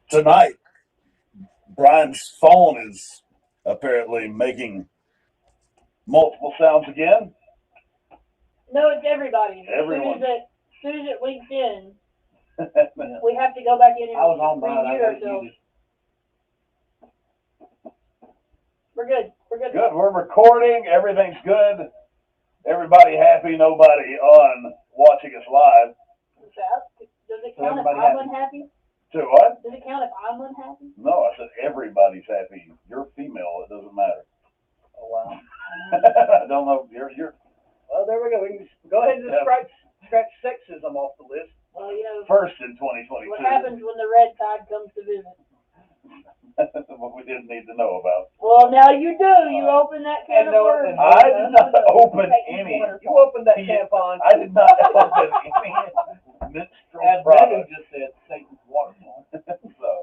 Tonight, Brian's phone is apparently making multiple sounds again. No, it's everybody. Everyone. As soon as it links in, we have to go back in and I was on mine. review ourselves. We're good. We're good. Good. We're recording. Everything's good. Everybody happy. Nobody on watching us live. Does it count if I'm happy. unhappy? To what? Does it count if I'm unhappy? No, I said everybody's happy. You're female. It doesn't matter. Oh, wow. I don't know. You're. Well, there we go. We can go ahead and scratch sexism off the list. Well, first in 2022. What happens when the red tide comes to visit? What we didn't need to know about. Well, now you do. You open that can of worms. I did not open any. You opened that tampon. I did not open any menstrual As Benny just said, Satan's waterfall.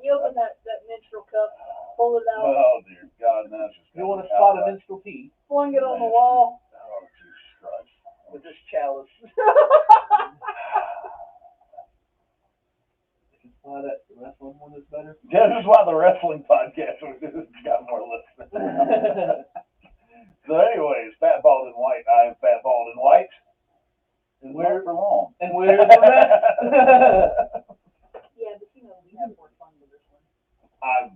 You open that menstrual cup, pull it out. Oh, dear God. Now it's just You want to spot a menstrual pee? Fling it on the wall. Oh, Jesus Christ. With this chalice. Why that wrestling one is better? Yeah, this is why the wrestling podcast got more listeners. So anyways, Fat Bald and White. I am Fat Bald and White. And where for long? And where's the rest? Yeah, but we have more fun with this one. I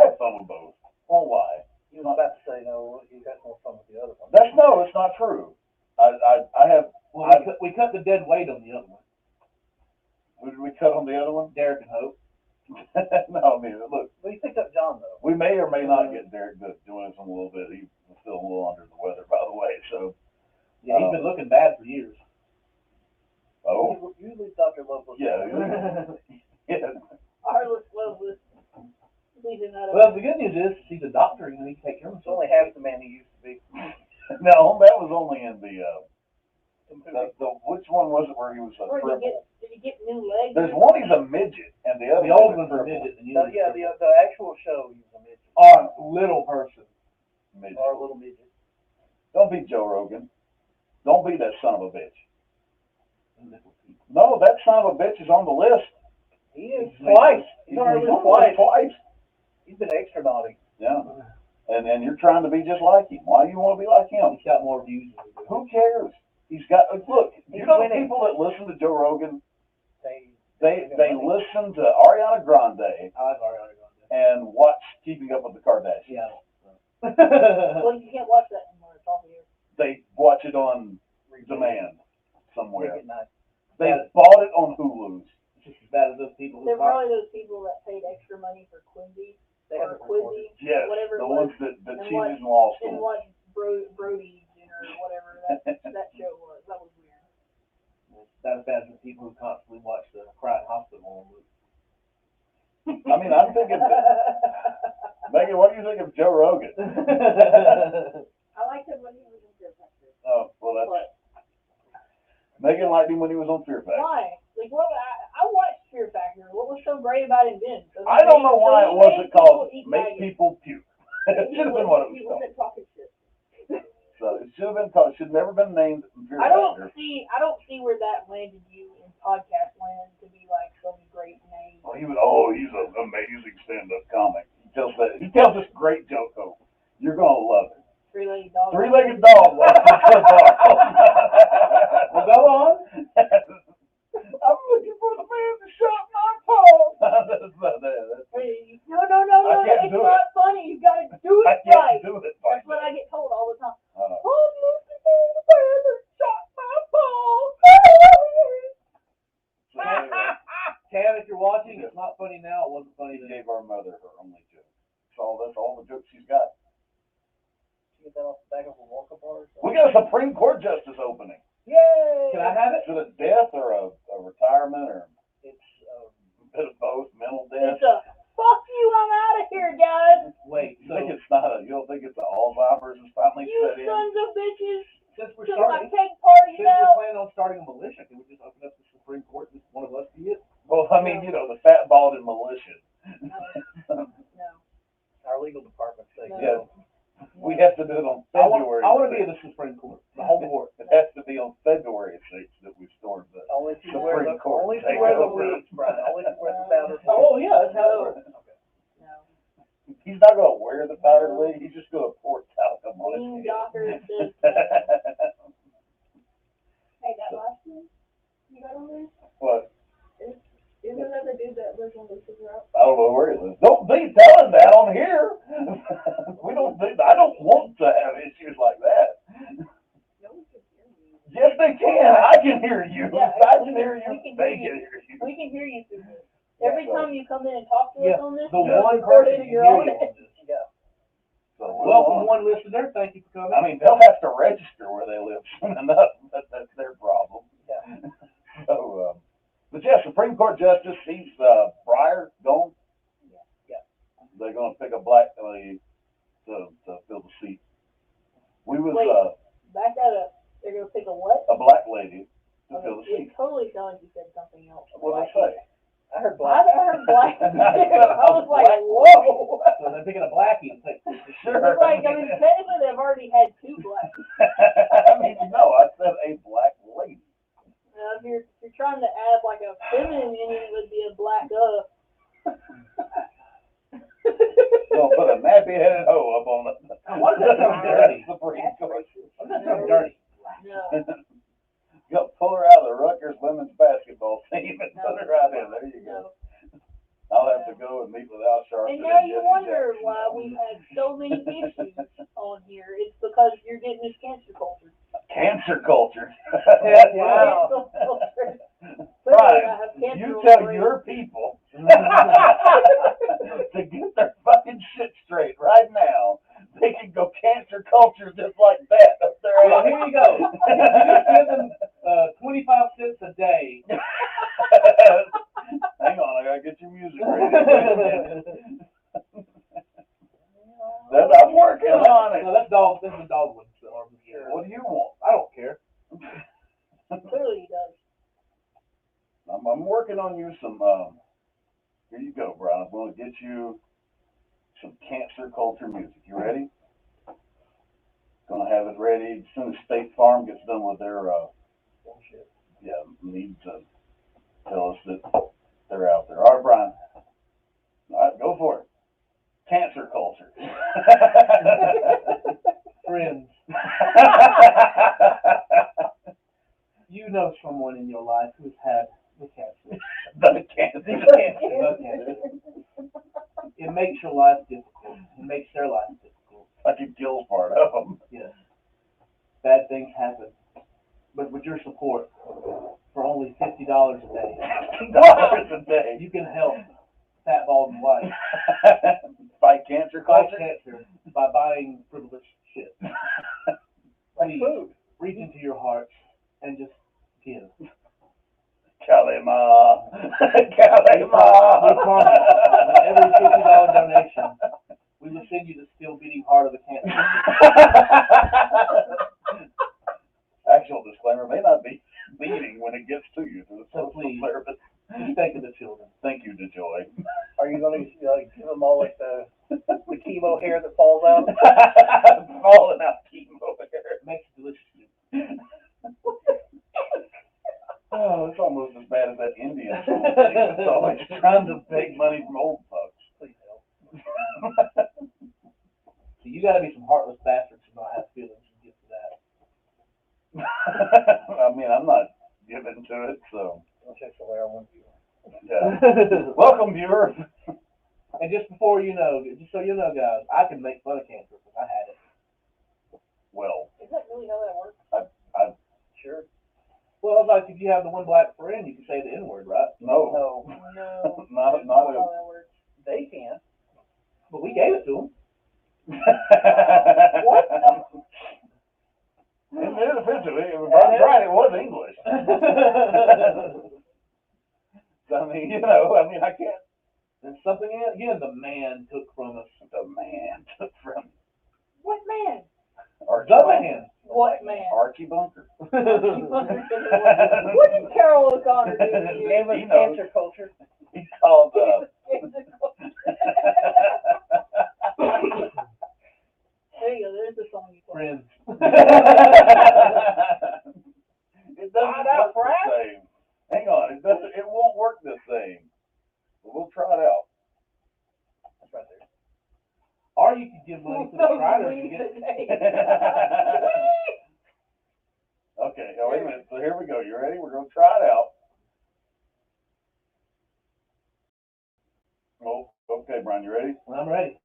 have fun with both. Won't lie. You was about to say no. You got more fun with the other one. It's not true. I have. Well, we cut the dead weight on the other one. Who did we cut on the other one? Derek and Hope. No, I mean, look. Well, you picked up John though. We may or may not get Derek to join us in a little bit. He was still a little under the weather, by the way. So. Yeah, he's been looking bad for years. Oh. Usually Dr. Loveless. Yeah. Yeah. Arliss Loveless. Well, the good news is he's a doctor and he can take care of himself. Only half the man he used to be. No, that was only in the which one was it where he was a triple? Did he get new legs? There's one he's a midget, and the other the old one's a midget. And the actual show he's a midget. Or little person. Midget. Or a little midget. Don't be Joe Rogan. Don't be that son of a bitch. No, that son of a bitch is on the list. He is twice. He's on the list twice. He's been extra naughty. Yeah. And you're trying to be just like him. Why do you want to be like him? He's got more views than we do. Who cares? He's got, look, He's you know winning. people that listen to Joe Rogan, They listen to Ariana Grande I like Ariana Grande. and watch Keeping Up with the Kardashians. Yeah. Well, you can't watch that anymore. It's all here. They watch it on demand somewhere. Nice. They bought it on Hulu's. It's just as bad as those people. They're probably those people that paid extra money for Quincy or Quizzy, Yes, whatever the it was, ones that and cheated in law and school. watched Brody or whatever that show was. That was weird. That's bad for people who constantly watch the Crying Hospital movie. I mean, I'm thinking, Megan, what do you think of Joe Rogan? I liked him when he was in Fear Factor. Oh, well, that's. Megan liked him when he was on Fear Factor. Why? Like, what? I watched Fear Factor. What was so great about it then? I don't know why it wasn't called Make People Puke. It should have been what it was called. Talking shit. So it should have been called. Should have never been named Fear I don't Factor. see where that landed you in podcast land to be like some great name. Well, he's an amazing stand-up comic. He tells this great joke. Oh, you're gonna love it. Three-legged dog. Three-legged dog. Well, go on. I'm looking for the man to shot my paw. That's not that. No. It's not funny. You gotta do I it can't right. do it. That's what I get told all the time. Uh, I'm looking for the man that shot my paw. so anyway, Cam, if you're watching, it's not funny now. It wasn't funny he then. gave our mother her only joke. That's all the jokes she's got. Get that off the back of a walk-up bar or something? We got a Supreme Court justice opening. Yay! Can I have it? Is it a death or a retirement or It's a bit of both, mental death? It's a fuck you. I'm out of here, guys. wait. You think it's not you don't think it's Alzheimer's is finally You set in? sons of bitches. Since we're Took my starting, cake parties since we're out. planning on starting a militia, can we just open up the Supreme Court and one of us be it? Well, I mean, the fat bald and militia. No. Our legal department say Yeah. no. We have to do it on I February. wanna be in the Supreme Court, the whole board. It has to be on February 6th that we stormed the Only if you Supreme wear the, Court. only if you wear the wigs, Brian, only if you wear the powder. Oh, yeah, that's how it works. No. He's not gonna wear the powdered wig, he's just gonna pour talcum on Dean his Docker head. says, hey, that last one, you got on there? What? Isn't that the dude that lives on Lucy's route? I don't know where he lives. Don't be telling that on here. We don't do, I don't want to have issues like that. No one can hear you. Yes, they can. I can hear you. Yeah, I can hear you. we can They hear can hear you. We can hear you through this. Every time you come in and talk to us Yeah, on this, the you're one recorded person and can you're hear on you it. on this. Yeah. So, Welcome, one listener, thank you for coming. I mean, they'll have to register where they live soon enough, but that's their problem. Yeah. So, but yeah, Supreme Court Justice, he's, Breyer, gone. Yeah. They're gonna pick a black lady to fill the seat. We was, Wait. Back that up. They're gonna pick a what? a black lady to fill the It seat. totally sounded like you said something else. What did I say? I heard I black. heard black. I was like, whoa. So they're picking a blackie to take. Sure. It's like, I mean, technically they've already had two blacks. I mean, no, I said a black lady. Now, if you're trying to add like a feminine in it, it would be a black Gonna put a nappy-headed hoe up on the. Why does that sound dirty? Supreme Court. I'm not so dirty. No. You gotta pull her out of the Rutgers women's basketball team and No. put her out in. There you go. No. I'll have to go and meet with Al Sharpton. And now you Jesse wonder Jackson. why we've had so many issues on here. It's because you're getting this cancer culture. Cancer culture. Yeah, wow. Cancel culture. Brian, I have cancer you on tell the brain. your people to get their fucking shit straight right now. They can go cancer culture just like that up there. Well, here you go. You just give them 25 cents a day. Hang on, I gotta get your music ready. I'm working on it. No, that's dog. This is Dogwood. What do you want? I don't care. Clearly he does. I'm working on you some. Here you go, Brian. I'm going to get you some cancer culture music. You ready? Gonna have it ready as soon as State Farm gets done with their need to tell us that they're out there. All right, Brian. All right, go for it. Cancer culture. Friends, you know someone in your life who's had the cancer. The cancer. The cancer. It makes your life difficult. It makes their life difficult. Fucking kills part of them. Yes. Bad things happen. But with your support, for only $50 a day, $50 a day. you can help Fat Bald and White Fight cancer fight culture. cancer by buying frivolous shit. Like Please food. reach into your hearts and just give. Kalima. We Kalima. promise with every $50 donation, we will send you the still beating heart of the cancer. Actual disclaimer, may not be beating when it gets to you through the So social please. service. Just think of the children. Thank you, DeJoy. Are you gonna give them all like the chemo hair that falls out? Falling out chemo hair. Makes it delicious. Oh, it's almost as bad as that Indian thing. It's always trying to take money from old folks. Please help. So you gotta be some heartless bastards to not have feelings and get to that. I mean, I'm not given to it, so. I'll check the layer one view. Yeah. Welcome, viewer. And just so you know, guys, I can make fun of cancer because I had it. Well, Is that really how that works? Sure. Well, like if you have the one black friend, you can say the N-word, right? no. No, No. Not that's how a. that works. they can. But we gave it to them. What? In their defense of it, Brian's right, it was English. I mean, I can't. And something again, the man took from us. The man took from What man? Archie The Bunker. man. What man? Archie Bunker. What did Carol O'Connor do to you? Name He of knows. cancer culture. He's called, There you go, there's the song when you play. Friends. It doesn't Find out, work the Brad. same. Hang on, it won't work the same. But we'll try it out. That's right there. Or you could give money to the riders and get Okay, now wait a minute. So here we go. You ready? We're gonna try it out. Oh, okay, Brian, you ready? when I'm ready.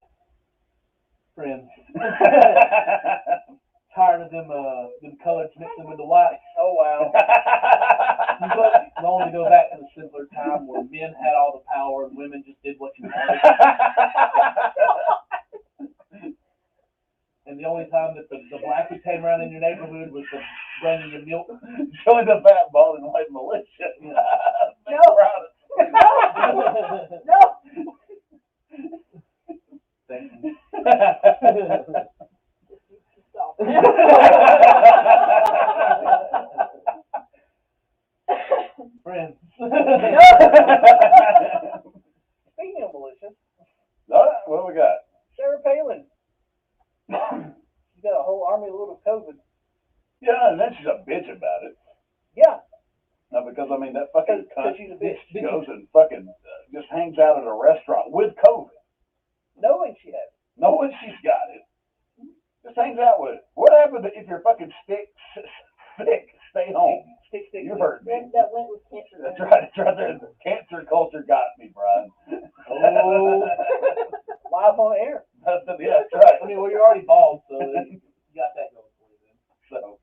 Friends. Tired of them colors mixing with the white. Oh, wow. You long to go back to the simpler time where men had all the power and women just did what you wanted. And the only time that the black who came around in your neighborhood was to bring you milk. Join the fat bald and white militia. No. Proud No. Thank you. Stop. Friends. Speaking of militia, All right, what do we got? Sarah Palin. She's got a whole army load of COVID. Yeah, and then she's a bitch about it. Yeah, No, because I mean that fucking because cunt she's a bitch. goes and fucking just hangs out at a restaurant with COVID, Knowing she has it. knowing she's got it. Just hangs out with it. What happened if you're fucking sick? Stay home. Stick. You heard me. That went with cancer. That's right. It's right there. The cancer culture got me, Brian. Oh. Live on air. Yeah, that's right. I mean, well, you're already bald, so you got that going for you then. So,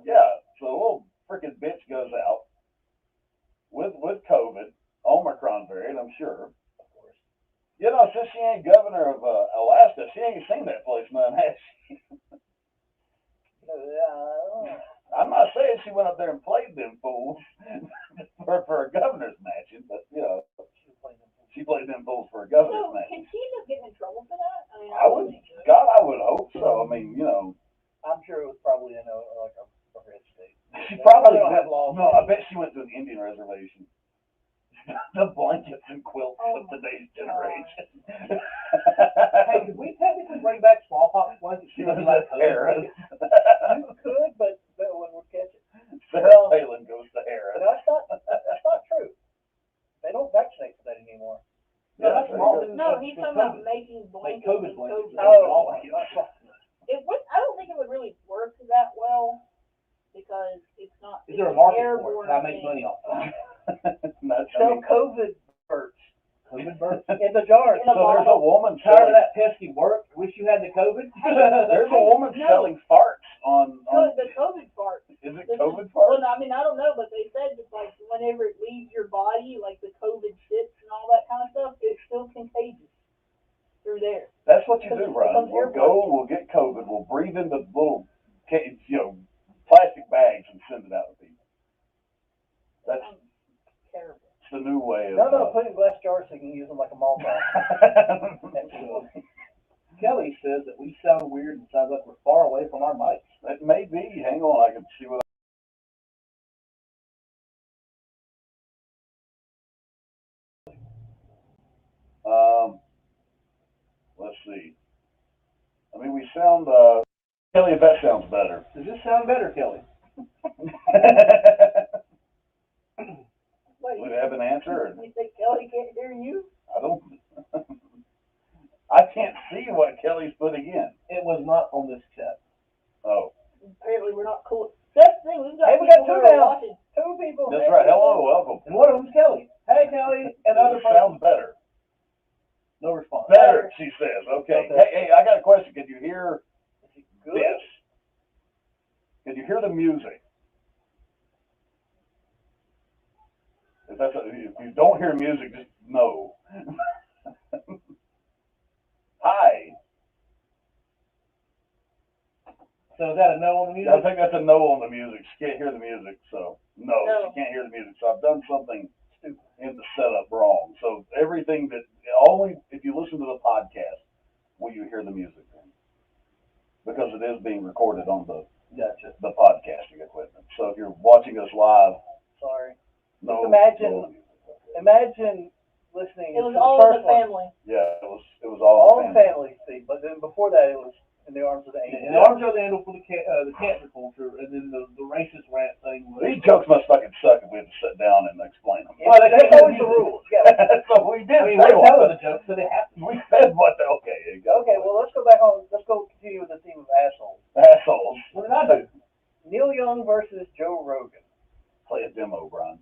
yeah. So a little freaking bitch goes out with COVID, Omicron variant, I'm sure. Of course. You know, since she ain't governor of Alaska, she ain't seen that place none, has she? I'm not saying she went up there and played them fools for a governor's matching, but you know, she played them fools for a governor's So, matching. can she end up getting in trouble for that? I mean, I would, God, I would hope so. I mean, you know, I'm sure it was probably in a red state. she They probably don't have laws. No, I bet she went to an Indian reservation. The blankets and quilts of today's generation. Hey, could we technically bring back smallpox blankets? She was like Harris. You could, but when we're catching. Sarah Palin goes to Harris. No, that's not true. They don't vaccinate for that anymore. No, that's there you wrong. go. No, he's talking about making Make blankets. COVID and blankets. Oh, It would. I don't think it would really work that well because it's not. Is there a it's market for it? airborne Can I make thing. money off of it? That's, I Sell mean, COVID birds COVID birds? in the jars. In a so there's a woman Tired of selling. that pesky work? Wish you had the COVID? There's a woman No. selling farts on. No, the COVID part. Is it This COVID is- Well, farts? I mean, I don't know, but they said it's like whenever it leaves your body, like the COVID shits and all that kind of stuff, it's still contagious through there. That's what you do, Because Brian. We'll airborne. go, we'll get COVID, we'll breathe into little, plastic bags and send it out to people. That's Terrible. the new way of. No, put it in glass jars so you can use them like a Molotov. Kelly says that we sound weird and sounds like we're far away from our mics. It may be. Hang on, I can see what. Let's see. I mean, we sound. Kelly, if that sounds better. Does this sound better, Kelly? What, Would it have an answer? Or, you think Kelly can't hear you? I don't. I can't see what Kelly's putting in. It was not on this chat. Oh, Apparently, we're not cool. That's the thing. Hey, we people got two who are now. watching. Two people. that's right. Hello, welcome. And one of them's Kelly. Hey, Kelly. And other It person. sounds better. No response. Better, she says. Okay. Okay. Hey, I got a question. Can you hear Good. this? Can you hear the music? If you don't hear music, just no. Hi. So is that a no on the music? I think that's a no on the music. She can't hear the music, so no, No. she can't hear the music. So I've done something stupid in the setup wrong. So everything that only if you listen to the podcast will you hear the music then, because it is being recorded on the Gotcha. podcasting equipment. So if you're watching us live, Sorry. no. Just imagine- no music. Imagine listening It was to all the in first the one. family. Yeah, it was All all in family, see, but then before that it was In the arms of the In angel. the arms of the angel for the cancer culture, and then the racist rant thing was. These jokes must fucking suck if we have to sit down and explain them. Yeah, that's always the rules. Yeah. So we did I mean, say we're what telling the, the jokes, so they have to. we said what the, okay, here you go. Okay, well, let's go back on. Let's go continue with the theme of assholes. Assholes. What did I do? Neil Young versus Joe Rogan. Play a demo, Brian.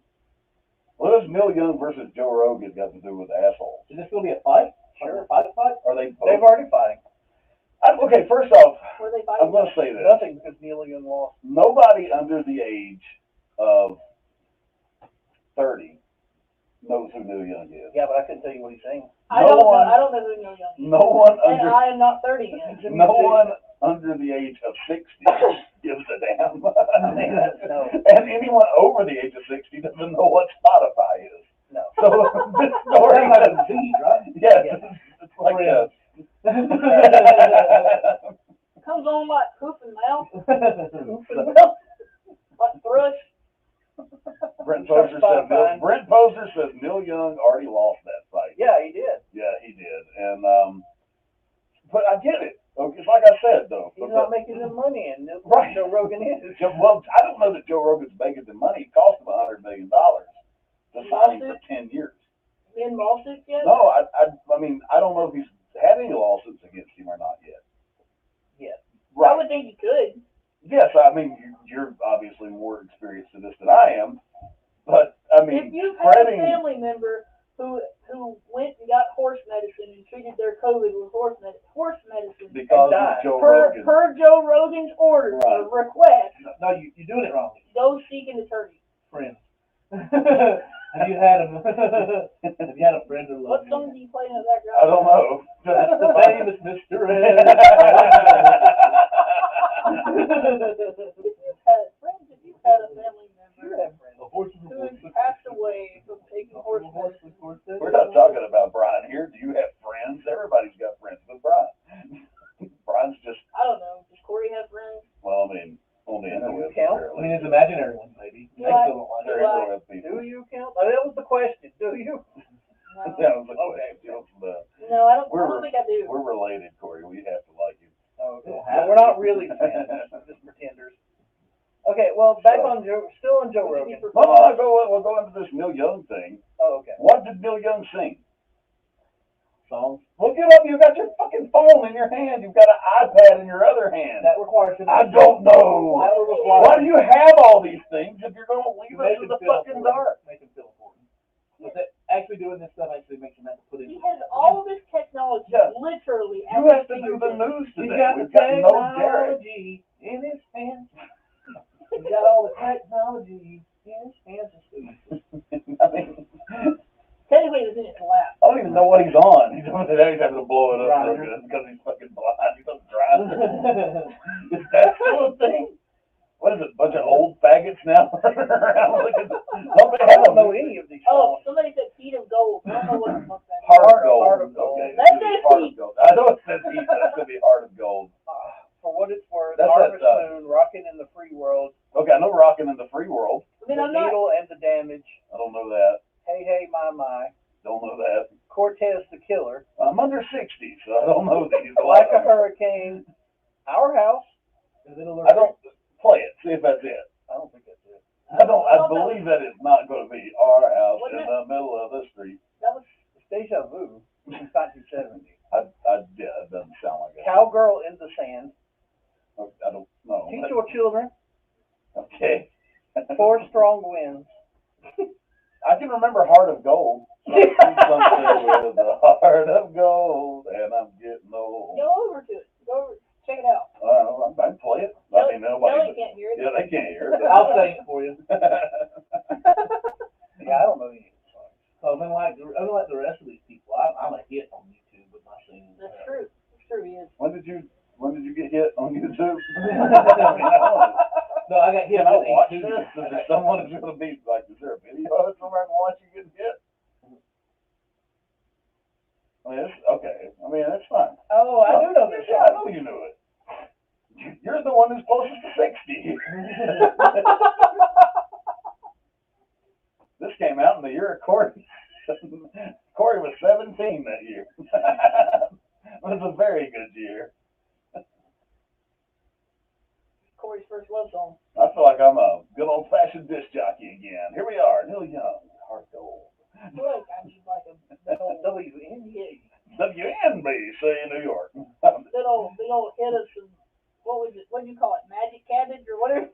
What does Neil Young versus Joe Rogan got to do with assholes? Is this going to be a fight? Sure. Like a fight? Are they both? They've already fighting. Okay, first off, Were they I'm fighting? going to say this. Nothing because Neil Young lost. Nobody under the age of 30 knows who Neil Young is. Yeah, but I couldn't tell you what he's saying. I No don't know. one- I don't know who Neil Young is. No one And under I am not 30 yet. no one under the age of 60 gives a damn. No. And anyone over the age of 60 doesn't know what Spotify is. No. So this story, That's like a disease, right? yes, Yeah. it's like a. Comes on like hoof and mouth, Brent like thrush. Poser said Neil Young already lost that fight. Yeah, he did. Yeah, he did, and but I get it. Okay, it's like I said though. He's not making the money, and Right. Joe Rogan is. Well, I don't know that Joe Rogan's making the money. It cost him $100 million to sign him for 10 years. In lawsuits yet? No, I mean, I don't know if he's had any lawsuits against him or not yet. Yeah. I Right. would think he could. Yes, I mean, you're obviously more experienced in this than I am, but I If mean, you've had a spreading. family member who went and got horse medicine and treated their COVID with horse medicine Because and of died. Joe per Rogan. Joe Rogan's order Right. or request, No, you're doing it wrong, go seek an attorney. friends. Have you had a have you had a friend or What loved song one? do you play in the background? I don't know. That's the famous Mr. Ed. If you've had a family You member have friends. A horse who has passed away from taking horse medicine, We're not talking about Brian here. Do you have friends? Everybody's got friends with Brian. Brian's just, I don't know, does Corey have friends? well, I mean, on the internet. you count? I mean, it's imaginary ones, maybe. They Right. still don't like They're it. internet people. Do you count? Oh, that was the question. Do you? No, Yeah, it was a Okay. question. It was the- no I don't We're- think I do. We're related, Corey. We have to like you. Oh, okay. Don't have We're to. not really fans, just pretenders. Okay, well, back on Joe, still on Joe Rogan. We'll go into this Neil Young thing. Oh, okay. What did Neil Young sing? Songs. Look it up. You've got your fucking phone in your hand. You've got an iPad in your other hand. That requires I don't know. That would require Why do you have all these things if you're going to leave us Make in him the feel fucking important. dark? Make him feel important. But that, actually doing this stuff actually makes him have to put in. He has all this technology, Yeah. literally. at You his have to do the fingertips. news He's today. got the We've got no Derek. technology in his hands. He's got all the technology in his hands. I mean, Technically, it was in his lap. I don't even know what he's on. He's on today. He's having to blow it up Right. real good because he's fucking blind. He's on drive. Is that still a thing? What is it? A bunch of old faggots now running around looking. I don't know any of these Oh, songs. somebody said feet of gold. I don't know what the fuck that is. Heart of gold. Heart of gold. Okay. That it is says heart heat. of gold. I know it says heat, but it's gonna be heart of gold. For what it's worth, That's Harvest that, Moon, Rockin' in the Free World, Okay, I know Rockin' in the Free World. I mean, The I'm not. Needle and the Damage, I don't know that. Hey Hey My, Don't know that. Cortez the Killer, I'm under 60, so I don't know these. Like a Hurricane, Our House. I don't play it. See if that's it. I don't think that's it. I believe that it's not going to be our house Wasn't in it? the middle of the street. That was It's Deja Vu from 1970. Yeah, it doesn't sound like it. Cowgirl in the Sand, I don't know. Teach Your Children, Okay. Four Strong Winds. I can remember Heart of Gold. Something with a heart of gold, and I'm getting old. go over to it. Go over. Check it out. I can play it. I mean, Kelly nobody. can't hear it. Yeah, they can't hear it. I'll sing it for you. Yeah, I don't know any of these songs. So unlike the rest of these people, I'm a hit on YouTube with my singing. That's true. That's true. He is. When did you get hit on YouTube? No, I got hit Can I with watch a this? Is there someone who's going to be like, is there a video of it somewhere I can watch you getting hit? I mean, okay. I mean, that's fine. Oh, I do know this Yeah, I song. know you knew it. You're the one who's closest to 60. This came out in the year of Corey. Corey was 17 that year. It was a very good year. first love song. I feel like I'm a good old-fashioned disc jockey again. Here we are, Neil Young, Heart Gold. I feel like I'm just like a big old, WNBA. WNBC New York. big old hit of some, what do you call it, magic cabbage or whatever?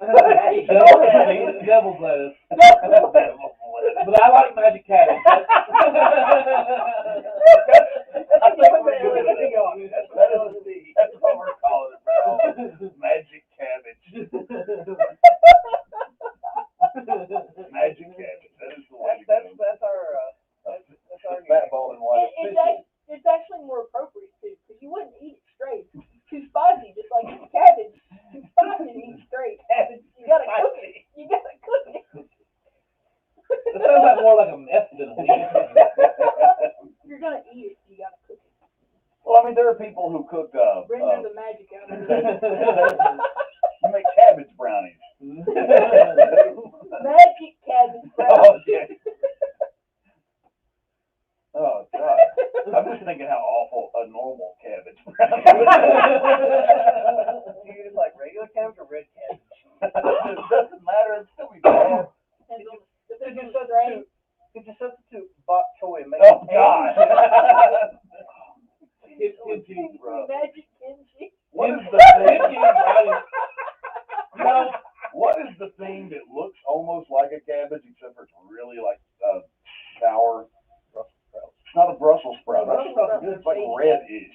Devil's lettuce. But I like magic cabbage. That's what we're calling it now. Magic cabbage. Magic cabbage. That is the way to go. That's our Fat ball and white. It's actually more appropriate too, because you wouldn't eat it straight. It's too spicy, just like cabbage. Too spicy to eat straight. You gotta cook it. You gotta cook it. That sounds like more like a mess than a meat. If you're gonna eat it, you gotta cook it. Well, I mean, there are people who cook. Render the magic out of it. You make cabbage brownies. Magic cabbage Oh, brownies. okay. Oh God! I'm just thinking how awful a normal cabbage brownie would Do you use like regular cabbage or red cabbage? It doesn't matter. It's still be bad. Depends on Could the you strain. substitute bok choy and make Oh it God! Magic kimchi. What is the What is the thing that looks almost like a cabbage except for it's really like sour? It's not a Brussels sprout. Brussels sprout is It's like reddish.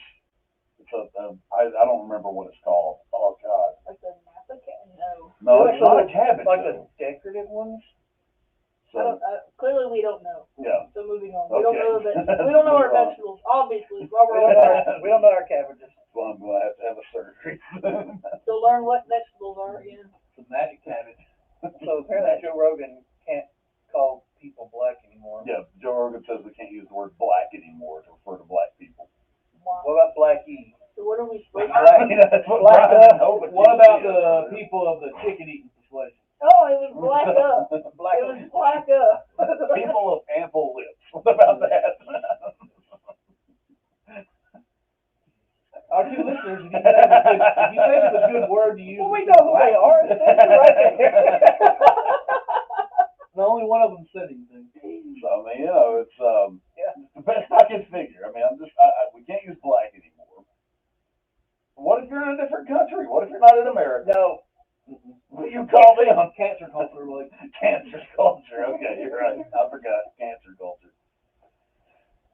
It's I don't remember what it's called. Oh God. Like the Napa no. No, Like it's not a the- cabbage. like though. the decorative ones. So, Clearly we don't know. yeah. So moving on. We don't Okay. know we don't know our Move on. vegetables, obviously. While We we're don't on know our, our, we don't know our cabbages. Well, I'm going to have a surgery. to learn what vegetables are in. The magic cabbage. So apparently Joe Rogan can't call people black anymore. Yeah, Joe Rogan says we can't use the word black anymore to refer to black people. Wow. What about Black E? So what are we supposed to Black, that's what Black Brian up. Hovick What is. about the people of the chicken eating persuasion? Oh, it was black up. Black It was black up. People of ample lips. What about that? Our two listeners, if you think of a good word to use, Well, we know who they are. It's right there. and only one of them said anything. So, I mean, you know, it's the best I can figure. I mean, we can't use black anymore. What if you're in a different country? What if you're not in America? No. What do you call them? Cancer culture, like Cancer culture. Okay, you're right. I forgot cancer culture.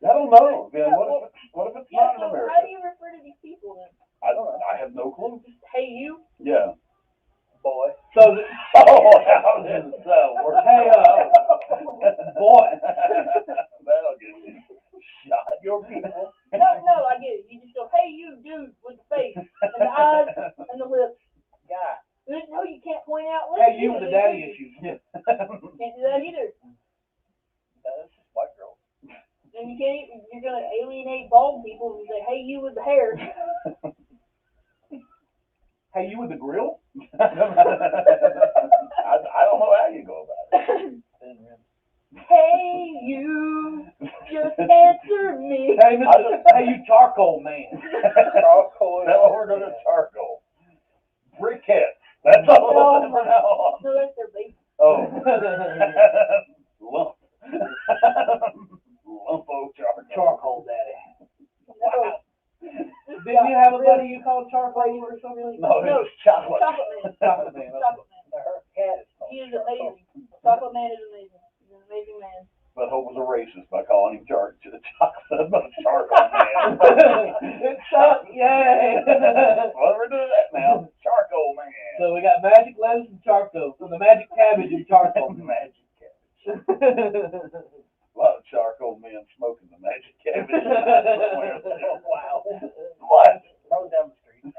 I don't know. Man, what if it's Yeah, not in so America? how do you refer to these people then? I have no clue. Just, hey, you? Yeah. Boy. so. Oh, how does work? Hey, boy. That'll get you shot. Your people. No, I get it. You just go, hey, you, dude, with the face, and the eyes, and the lips. Guy. No, you can't point out lips. Hey, you with the daddy issues. Can't do that either. That's just white girls. And you can't even, you're going to alienate bald people and say, hey, you with the hair. Hey, you with the grill? I don't know how you go about it. Hey, you, just answer me. Hey, hey, you charcoal man. Charcoal. Now we're going to charcoal. Briquettes. That's all No, from now on. no, that's their baby. Oh. Lump. Lumpo charcoal. Charcoal daddy. No. Didn't you have a buddy you called charcoal or something? No, it was chocolate. Chocolate man. Chocolate man. Chocolate man. Her cat is called He is Charcoal. amazing. Chocolate man is amazing. He's an amazing man. But Hope was a racist by calling him chocolate charcoal man. It's yay! Well, we're doing that now. Charcoal man. So we got magic lettuce and charcoal. So the magic cabbage and charcoal. Magic cabbage. A lot of charcoal men smoking the magic cabbage. Somewhere. Wow. What? Roll down the street.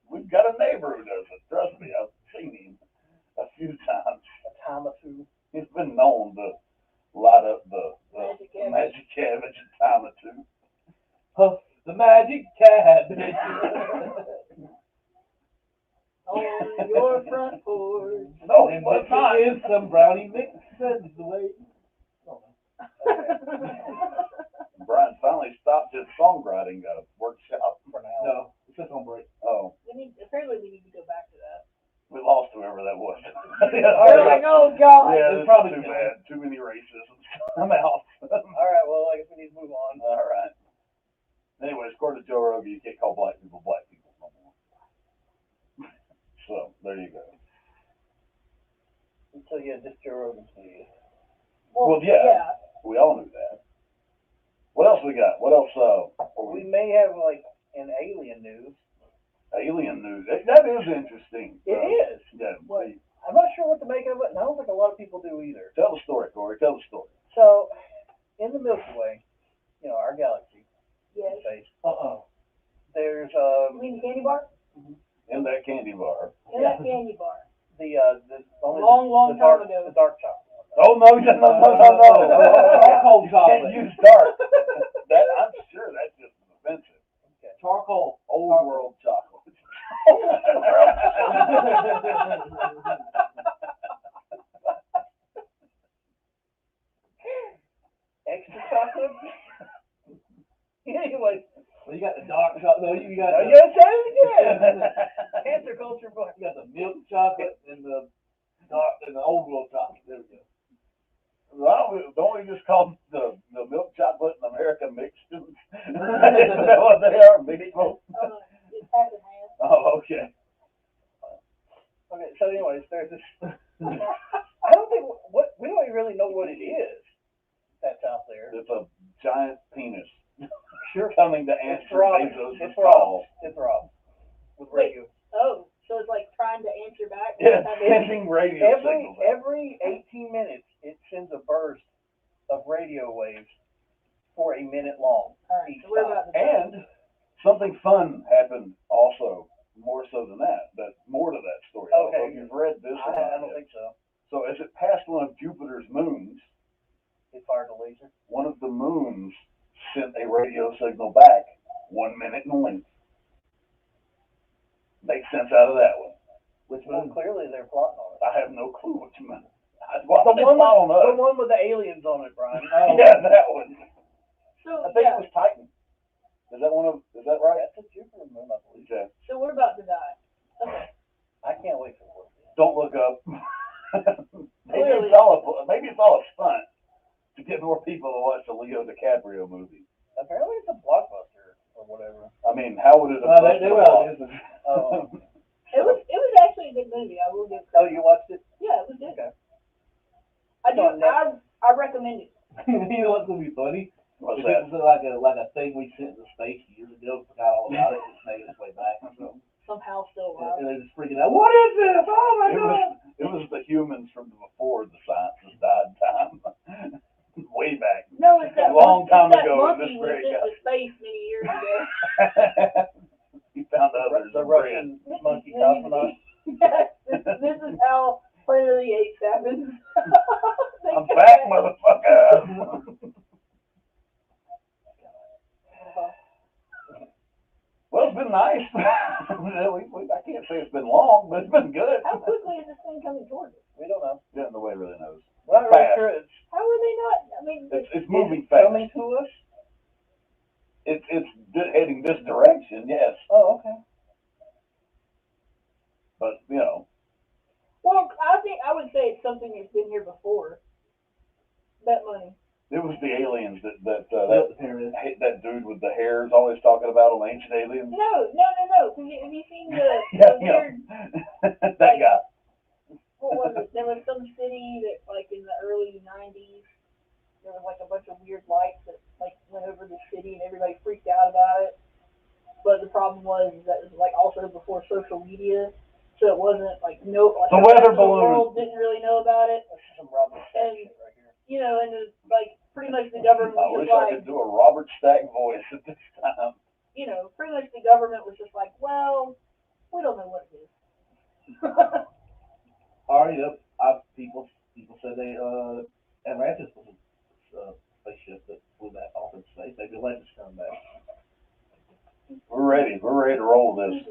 We've got a neighbor who does it. Trust me, I've seen him a few times. A time or two. He's been known to light up the Magic cabbage. magic cabbage a time or two. Puff the magic cabbage. On your front porch. No, And but if it's not. it is some brownie mix, that's the way. Brian finally stopped his songwriting workshop. For now. No, it's just on break. Oh, Apparently we need to go back to that. They're like, oh, God. Yeah, It's this probably is too good. bad. Too many racisms. I'm out. All right, well, I guess we need to move on. All right. Anyways, according to Joe Rogan, you can't call black people no more. So, there you go. So, yeah, just Joe Rogan, please. Well, yeah. We all knew that. What else we got? What else, We may have, like, an alien news. alien news? That is interesting. It is. Yeah. What? I'm not sure what to make of it, and I don't think a lot of people do either. Tell the story, Corey. Tell the story. So, in the Milky Way, you know, our galaxy, Yes. space, Uh-oh. there's, You mean the candy bar? In that candy bar. In that candy bar. the only Long the dark, time ago. the dark chocolate. Oh, no. Charcoal Can't chocolate. use dark. I'm sure that's just offensive. Okay. Charcoal. Old world chocolate. Extra chocolate. Anyway, Well, you got the dark chocolate. No, you got I the, gotta say it again. Cancer culture book. you got the milk chocolate and the dark and the old world chocolate. There we go. Don't we just call the milk chocolate and American mixed? Is that what they are? Mixed both? It's half and half. Oh, okay. Okay, so anyways, there's this. I don't think we don't really know what it is that's out there. It's a giant penis Sure, coming to it's answer Rob. Bezos' It's call. Rob. It's Rob with Wait. radio. Oh, so it's like trying to answer back? Yeah, sending radio signals out. Every 18 minutes, it sends a burst of radio waves for a minute long. Alright, Each so we're time. about to And something fun happened also, more so than that, but more to that story. I don't know if Okay. you've read this or I not don't yet. think so. So as it passed one of Jupiter's moons, It fired a laser. one of the moons sent a radio signal back 1 minute in length. Make sense out of that one. Which Well, one? clearly they're plotting on it. I have no clue what you meant. Why The would they one, plot on with, the us? one with the aliens on it, Brian. Yeah, that one. So, I think yeah, it was Titan. Is that right? That's a Jupiter moon, I believe. Yeah. so we're about to die. Okay. I can't wait for it. Don't look up. Maybe it's all a stunt to get more people to watch the Leo DiCaprio movie. Apparently it's a blockbuster or whatever. I mean, how would it have They busted were off? out there. Oh, It was actually a good movie. I will give oh, credit. you watched it? Yeah, it was good. Okay. I do. It's on Netflix. I recommend it. You know what's gonna be funny? What's If that? it was like a thing we sent to space years ago, forgot all about it, just made its way back or something. Somehow still alive. And they're just freaking out. What is this? Oh my god! It was the humans from before the scientists died time. Way back. No, it's that A long time it's that ago, monkey this was very sent guy. to space many years ago. He found others. The Russian monkey cosmonaut. Yes, this is how Planet of the Apes happens. I'm back, motherfucker. Well, it's been nice. I can't say it's been long, but it's been good. How quickly is this thing coming towards us? We don't know. Yeah, nobody really knows. We're not really Fast. sure it's How are they not? I mean, It's moving fast. coming to us. It's heading this direction, yes. Oh, okay. But, you know, well, I would say it's something that's been here before. Bet money. it was the aliens that Built the pyramid. that dude with the hair is always talking about on Ancient Aliens. No. Have you seen the Yeah, weird? that guy. What was it? There was some city that, like, in the early '90s, there was like a bunch of weird lights that like went over the city, and everybody freaked out about it. But the problem was that it was like also before social media, so it wasn't like The the weather rest of the balloon. world didn't really know about it. This is some Robert Stack And- shit right here. You know, and it's like pretty much the government I was wish just I like, could do a Robert Stack voice at this time. you know, pretty much the government was just like, well, we don't know what it is. Alright, yep. People said they Atlantis was a spaceship that flew back off into space. Maybe Atlantis coming back. We're ready to roll this.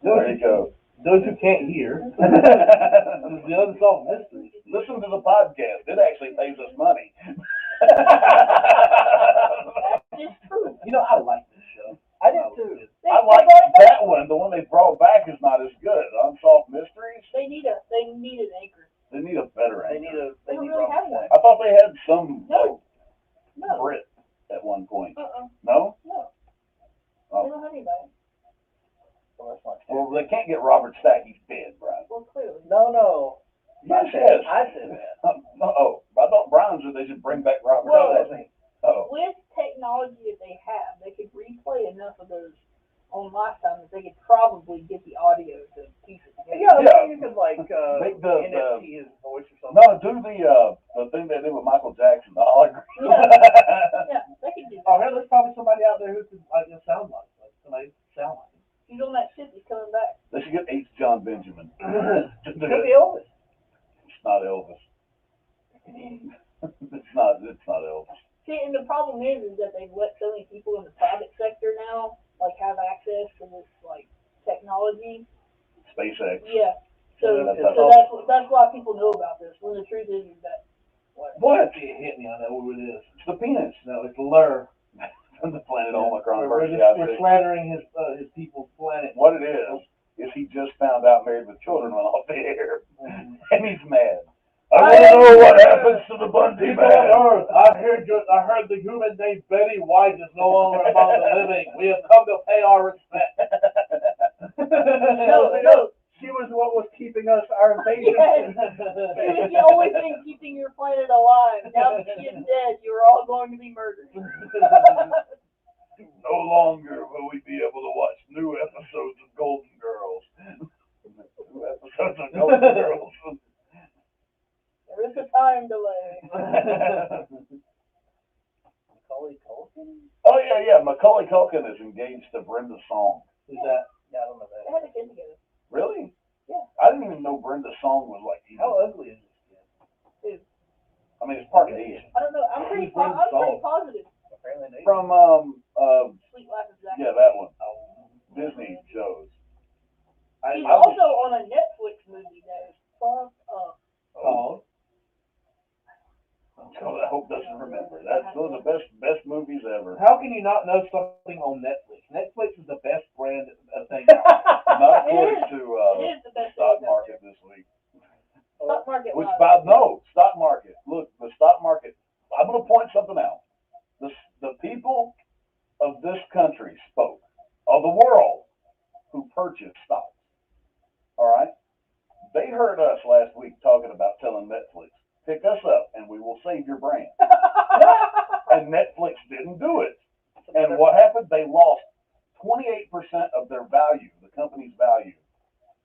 There you go. Those who can't hear, the unsolved mysteries. Listen to the podcast. It actually pays us money. It's true. You know, I like this show. I did too. I like that one. The one they brought back is not as good. Unsolved Mysteries. They need They need an anchor. They need a better They anchor. They don't need really have Robert one. Stack. I thought they had some No. like No. Brit at one point. Uh-uh. No? No. Oh. They don't have anybody. Well, that's not Well, they can't get Robert Stack. He's dead, Brian. Well, clearly. No. Yes, yes. I said that. Oh, I thought Brian said they should bring back Robert Well, Stack. Oh, with technology that they have, they could replay enough of those on Lifetime that they could probably get the audio to piece it together. Yeah. You could like Make the- NFT his voice or something. no, do the thing they did with Michael Jackson, the hologram. Yeah, they could do Oh, that. hey, there's probably somebody out there who can like sound like somebody sound like He's on that ship. He's coming back. They should get H. John Benjamin. him. Just Could do it. be Elvis. It's not Elvis. It's not Elvis. See, and the problem is that they've let so many people in the private sector now, like, have access to this, like, technology. SpaceX. Yeah. So, That's that's why people know about this. When the truth is that What? It hit me. I know what it is. It's the penis. No, it's Lur. The planet Omicron We're versus we're slandering his people's planet. What it is he just found out Married with Children went off the air, and he's mad. I want to know what happens to the Bundy People man. on Earth, I heard the human named Betty White is no longer among the living. We have come to pay our respect. no, She was what was keeping us our invasion. Yes. It was the only thing keeping your planet alive. Now that she is dead, you are all going to be murdered. No longer will we be able to watch new episodes of Golden Girls. New episodes of Golden Girls. There is a time delay. Macaulay Culkin? Oh yeah. Macaulay Culkin is engaged to Brenda Song. Who's that? Yeah, I don't know They that. had a kid together. Really? Yeah. I didn't even know Brenda Song was like. How ugly is this kid? I mean, it's part Asian. I don't know. I'm pretty Who's Brenda Song? positive. Apparently they From Sweet Life of Zack. yeah, that one. Disney shows. He's I was- also on a Netflix movie that is fucked up. Oh. I hope doesn't remember. That's one of the best movies ever. How can you not know something on Netflix? Netflix is the best brand of thing. Not It according is. to It is the best stock thing out market this week. there. Stock market. Which wise. stock market. Look, the stock market. I'm going to point something out. The people of this country spoke, of the world, who purchased stocks. All right? They heard us last week talking about telling Netflix, pick us up and we will save your brand. And Netflix didn't do it. And what happened? They lost 28% of their value, the company's value,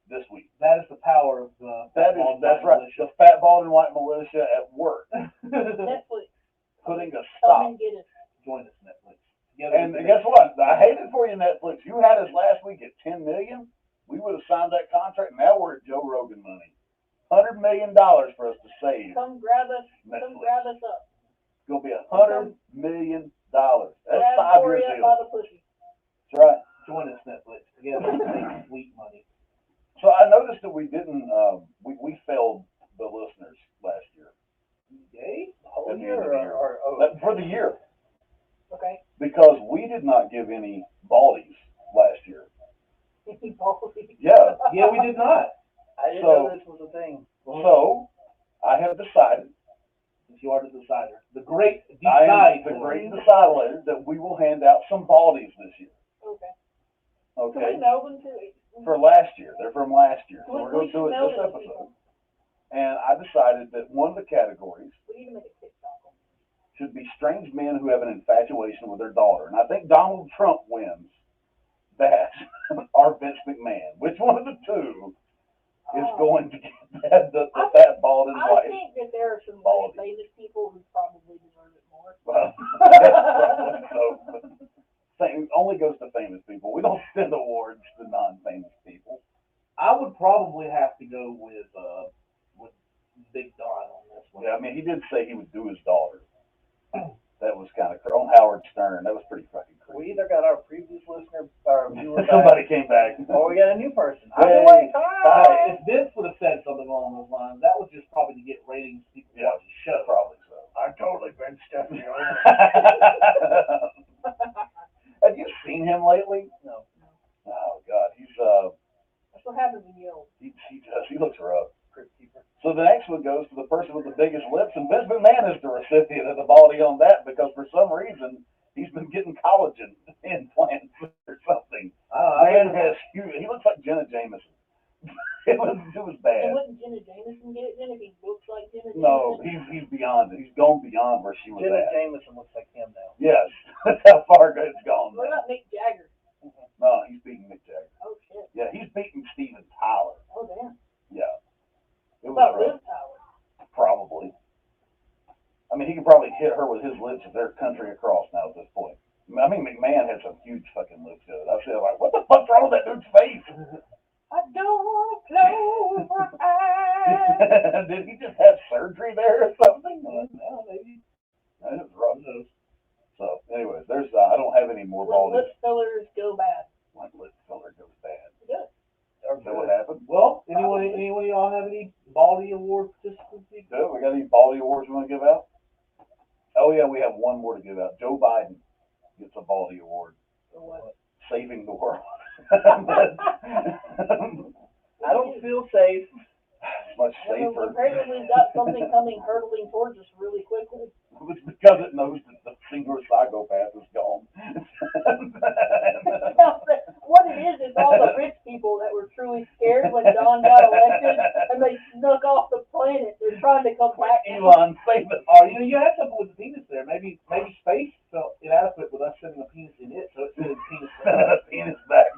this week. That is the power of the. That's right. The fat, bald, and white militia at work Netflix. putting a Come stop. and get us. Join us, Netflix. Together And we can guess what? I hate it for you, Netflix. You had us last week at 10 million. We would have signed that contract. Now we're at Joe Rogan money. $100 million for us to save Come grab us. Come Netflix. grab us up. It's gonna be $100 million. That's Grab 5 Corey years up deal. by the pussy. That's right. Join us, Netflix. Together we can make sweet money. So I noticed that we didn't. We failed the listeners last year. Yay? whole At the year end of the year. or For the year, Okay. because we did not give any baldies last year. Ballsy. Yeah. Yeah, we did not. I didn't So- know this was a thing. So I have decided. If you are the decider. The great I am decider. the great decider that we will hand out some baldies this year. Okay. Can we Okay. mail them to? For last year. They're from last year. So We- we're going we to do should it mail this them to episode. people. And I decided that one of the categories We need to make a TikTok. should be strange men who have an infatuation with their daughter. And I think Donald Trump wins that, or Vince McMahon. Which one of the two is going to get the fat, bald, and I white? think that there are some Ballsy. really famous people who probably deserve it more. Well, probably so. Fame only goes to famous people. We don't send awards to non-famous people. I would probably have to go with Big Don on this one. Yeah, I mean, he did say he would do his daughter. That was kind of on Howard Stern. That was pretty fucking We crazy. either got our previous listener or viewer Somebody back, came back. or we got a new person. Hey. Either way, Hi. If Vince would have said something along those lines, that was just probably to get ratings. People Yeah, watch the show. probably so. I totally been Stephanie over. Have you seen him lately? No. Oh God, he's That's what happens 170-year-old. He does. He looks rough. Crypt keeper. So the next one goes to the person with the biggest lips, and Vince McMahon is the recipient of the baldy on that because for some reason he's been getting collagen implants or something. Man has huge. He looks like Jenna Jameson. it was And bad. wouldn't Jenna Jameson get it then if he looks like Jenna No, Jameson? he's beyond it. He's gone beyond where she was Jenna at. Jameson looks like him now. Yes, that's how far it's gone. What now. about Mick Jagger? No, he's beating Mick Jagger. Oh, shit. Yeah, he's beating Steven Tyler. Oh, damn. Yeah. It What was about rough. Liv Tyler? Probably. I mean, he could probably hit her with his lips if they're country across now at this point. I mean, McMahon had some huge fucking lips to it. I was like, what the fuck's wrong with that dude's face? I don't want to close my eyes. Did he just have surgery there or something? No, maybe. That is rough. So, anyways, there's I don't have any more When baldy. lip fillers go bad. Like lip filler goes bad. Good. Is that what happened? Well, anyone of y'all have any Baldy Award participants? Good. We got any baldy awards we want to give out? Oh yeah, we have one more to give out. Joe Biden gets a baldy award. For what? Saving the world. I don't feel safe. Much Well, safer. apparently we've got something coming hurtling towards us really quickly. It's because it knows that the singular psychopath is gone. What it is all the rich people that were truly scared when Don got elected and they snuck off the planet. They're trying to come back. Elon, save us. Oh, you had something with the penis there. Maybe space felt inadequate with us sending a penis in it, so it sent a penis back. Penis back.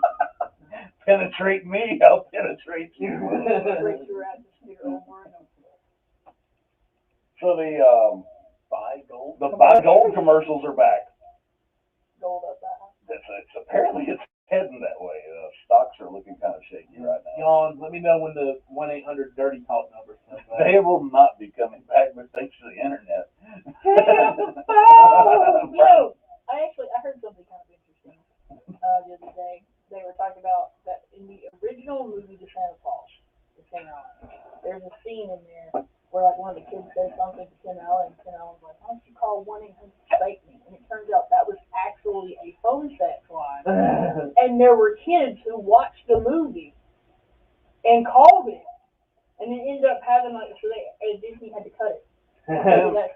Penetrate me, I'll penetrate you. Break your atmosphere over and over. So the Buy gold. the buy gold commercials are back. Gold up that. It's apparently it's heading that way. Stocks are looking kind of shaky right now. Yawn. Let me know when the 1-800-DIRTY TALK number comes back. They will not be coming back, but thanks to the internet. Yo, I heard something kind of interesting the other day. They were talking about that in the original movie The Santa Claus, the Tim Allen, there's a scene in there where like one of the kids says something to Tim Allen, and Tim Allen's like, why don't you call 1-800-SPAKE me? And it turns out that was actually a phone sex line. And there were kids who watched the movie and called it. And it ended up having like, so Disney had to cut it.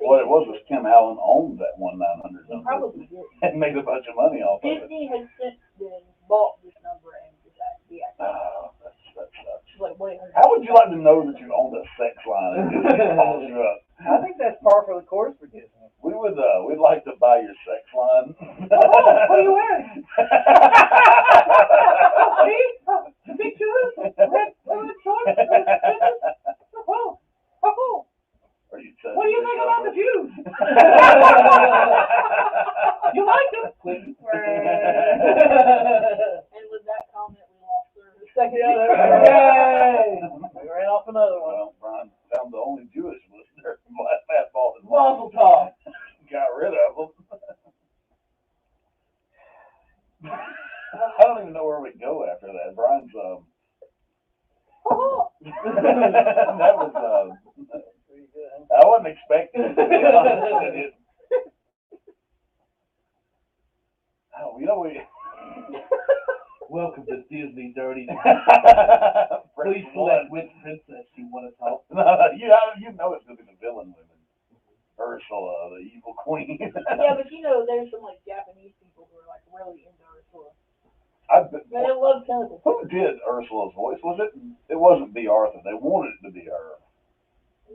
What it was Tim Allen owned that 1-900 He number probably did. and made a bunch of money off of it. Disney has since then bought this number and deactivated it. That sucks. It's like, wait, How would you like to know that you owned a sex line and Disney calls you up? I think that's par for the course for Disney. We would, we'd like to buy your sex line. what are you wearing? Big shoes, red shorts, Are you What do you think about the Jews? You like them? And with that comment, we lost the second. Yay! We ran off another one. Well, Brian found the only Jewish listener. Fastball and Waffle talk. got rid of them. I don't even know where we go after that. Brian's that was Pretty good. I wasn't expecting it, to be honest with you. Oh, you know we Welcome to Disney Dirty. Please Please select which princess you want to talk to. No, you know it's gonna be the villain women. Ursula, the evil queen. Yeah, but you know, there's some like Japanese people who are like really into Ursula. I They love tentacles. Who did Ursula's voice? Was it? It wasn't B. Arthur. They wanted it to be her.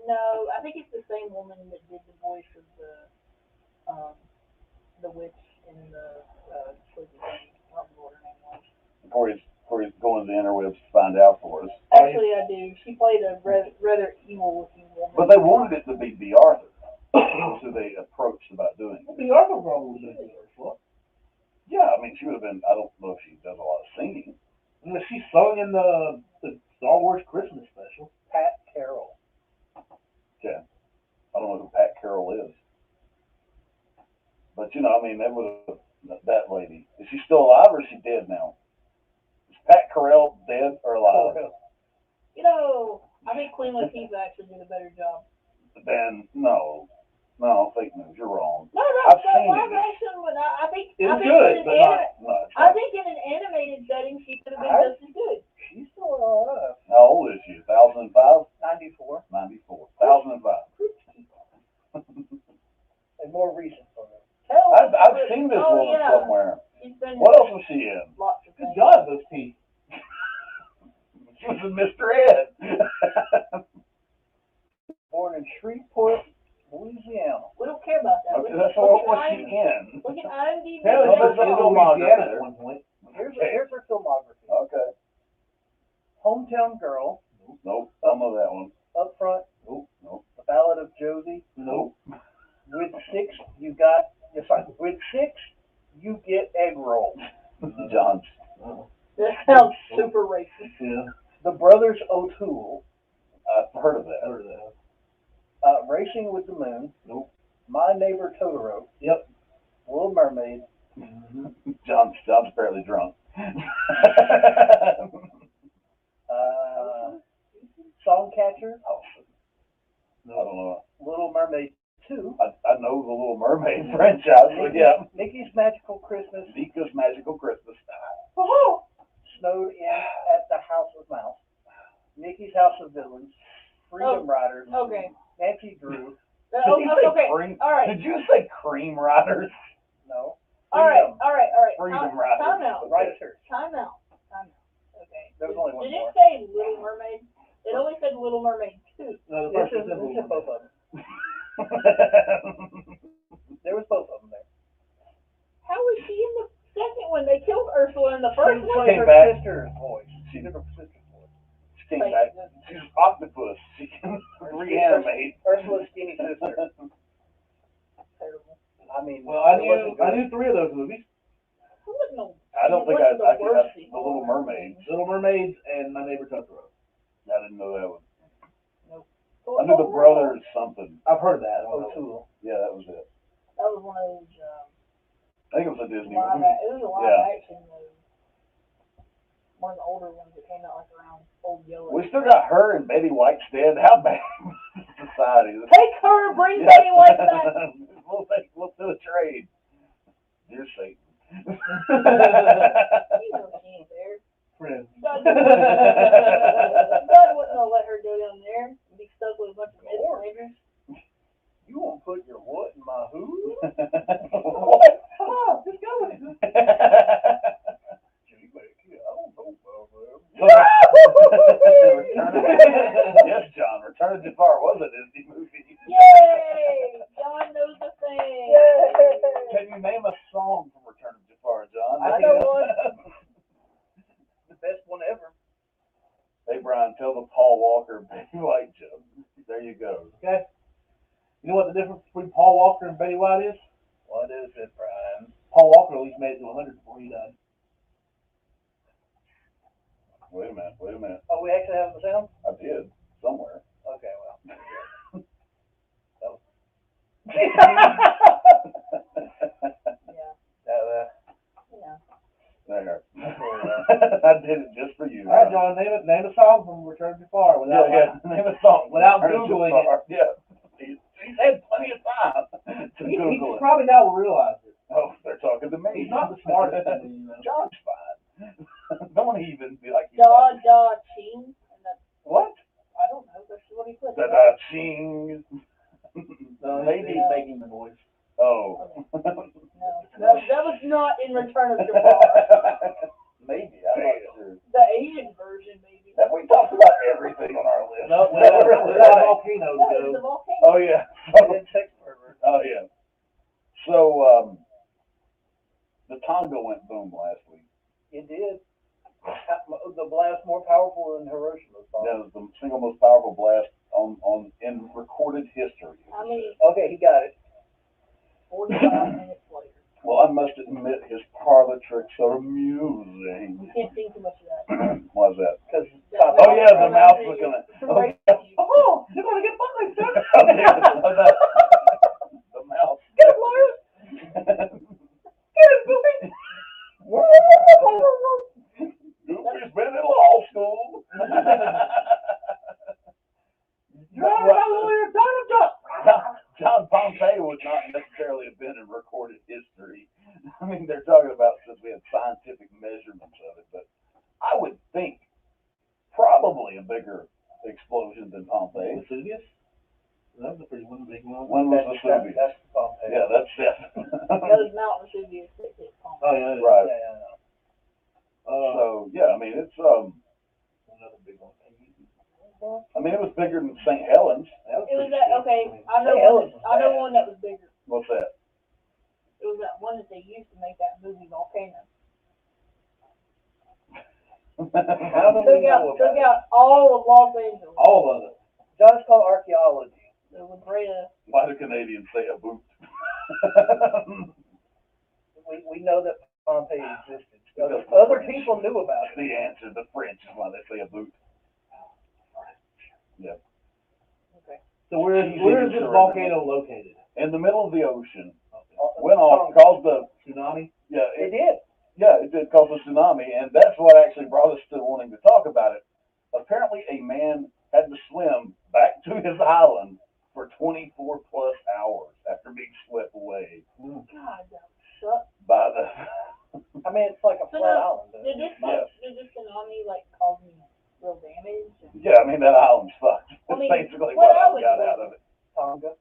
No, I think it's the same woman that did the voice of the witch in the Sleeping Beauty. I don't know what her name was. Before he's going to the interwebs to find out for us. Actually, I do. She played a rather evil-looking woman. But they wanted it to be B. Arthur. That's who they approached about doing it. The Arthur probably would have been Ursula. Yeah, I mean, she would have been. I don't know if she does a lot of singing. She sung in the Star Wars Christmas special. Pat Carroll. Yeah. I don't know who Pat Carroll is. But, you know, I mean, that lady. Is she still alive or is she dead now? Is Pat Carroll dead or alive? You know, I think Queen Latifah actually did a better job. Then, no, fake news. You're wrong. No, I've seen live it. action. I think It's I think good, in but an not. No, it's I not. think in an animated setting, she could have been just as good. She's still alive. How old is she? 1005? 94. 94. 1005. And more recent photos. I've seen this woman yeah. somewhere. She's been What else was she in? lots of Good things. God, those teeth. She was in Mr. Ed. Born in Shreveport, Louisiana. We don't care about that. Okay, Look that's at- what look was at she in? Look at IMDb. Apparently, Well, she was in there's a Louisiana filmography. at one point. Here's her filmography. Okay. Hometown Girl, Nope. Don't know that one. Up Front, Nope. Nope. The Ballad of Josie. Nope. With 6, you got. Sorry, with 6, you get egg roll. John's. That sounds super racist. Yeah, The Brothers O'Toole. I've heard of that. heard of that. Racing with the Moon. Nope. My Neighbor Totoro. Yep. Little Mermaid. John's apparently drunk. Songcatcher. I don't know. Little Mermaid 2. I know the Little Mermaid franchise, but yeah. Mickey's Magical Christmas. Nika's Magical Christmas. Snowed in at the House of Mouse. Mickey's House of Villains. Freedom Riders. Okay. Nancy Drew. Oh, Did you say okay. cream? All right. Did you say Cream Riders? No. All right. Freedom. All right. Freedom Time Riders. out. Right Church. Time out. Okay. There was only one Did more. it say Little Mermaid? It only said Little Mermaid 2. No, the This first is one said both of them. There was both of them there. How was she in the second one? They killed Ursula in the first She one. played Came her back. sister's voice. She did her sister's voice. She came back. She's an octopus. She can reanimate. Ursula's skinny sister. Terrible. I mean, Well, I it wasn't knew good. 3 of those movies: Who wouldn't know? I don't think What's I the could have worst the sequel? Little Mermaid. Little Mermaids and My Neighbor Totoro. I didn't know that one. Oh, I knew the brothers something. I've heard that. O'Toole. Yeah, that was it. That was one of those I think it was a Disney live. movie. It was a live Yeah. action movie. One of the older ones that came out like around Old Yellow. We still got her and Betty White's dead. How bad is society? Take her, bring Betty White back. We'll do a trade. Dear Satan. You know she ain't there. Friends. God wouldn't have let her go down there and be stuck with a bunch of teenagers. You won't put your what in my who? What? Come on, just go with it. I don't know about Yes, John. Return of Jafar was a Disney movie. Yay! John knows the thing. Can you name a song from Return of Jafar, John? I know one. The best one ever. Hey, Brian, tell the Paul Walker Betty White joke. There you go. Okay. You know what the difference between Paul Walker and Betty White is? What is it, Brian? Paul Walker at least made it to 100 before he died. Wait a minute. Oh, we actually have the sound? I did. Somewhere. Okay, well. Yeah. Yeah. There. I did it just for you. All right, John, name a song from Return to Jafar without Name a song. without Return of Googling Jafar. Yeah. He's had plenty of time to He Google it. probably now will realize it. Oh, they're talking to me. He's not the smartest. You know. John's fine. Don't even be like Ching. And that's, what? I don't know. That's what he put. Da-da-ching. No, Maybe. he's making the noise. Oh. No, that was not in Return of Jafar. Maybe. I'm not sure. The Asian version, maybe. Have we talked about everything on our list? No, Is that well, really without right? volcanoes No, it's the go. volcano. Oh, yeah. And then sex pervert. Oh, yeah. So, the Tonga went boom last week. It did. The blast more powerful than Hiroshima's bomb. That was the single most powerful blast in recorded history. I mean, Okay, he got it. 45 minutes later. Well, I must admit, his parlor tricks are amusing. You can't sing too much of that. Why's that? Because Oh, yeah, the mouth was gonna. Oh, you're gonna get mine, sir. The mouth. Get him, Lawrence! Get him, Goofy! Goofy's been in law school. John Pompey would not necessarily have been in recorded history. I mean, they're talking about since we had scientific measurements of it, but I would think definitely a bigger explosion than Pompeii. Vesuvius? That was a pretty one big one. When was Vesuvius? That's Pompeii. Yeah, that's it. That was Mount Vesuvius that hit Pompeii. Oh, yeah. Right. Yeah, I know. So yeah, I mean it's Another big one. I mean it was bigger than St. Helens. That was It was pretty that, big. okay, I know St. one, Helens was I know bad. one that was bigger. What's that? It was that one that they used to make that movie Volcano. How do we know Took about it? out all of Los Angeles. All of it. John's called archaeology. The La Brea. Why do Canadians say a boot? We know that Pompeii existed. Because the Other French. people knew about it. The answer, the French is why they say a boot. Yeah. Okay. So where is this Sure. volcano located? In the middle of the ocean, Okay. went off, caused the, Tsunami? yeah, It did. yeah, it did cause a tsunami, and that's what actually brought us to wanting to talk about it. Apparently, a man had to swim back to his island for 24 plus hours after being swept away God, that sucks. by the. I mean, it's like a So flat now, island. did this tsunami like cause any real damage? Yeah, I mean that island's fucked. I That's mean, basically what what I island got was out it? of it. Tonga.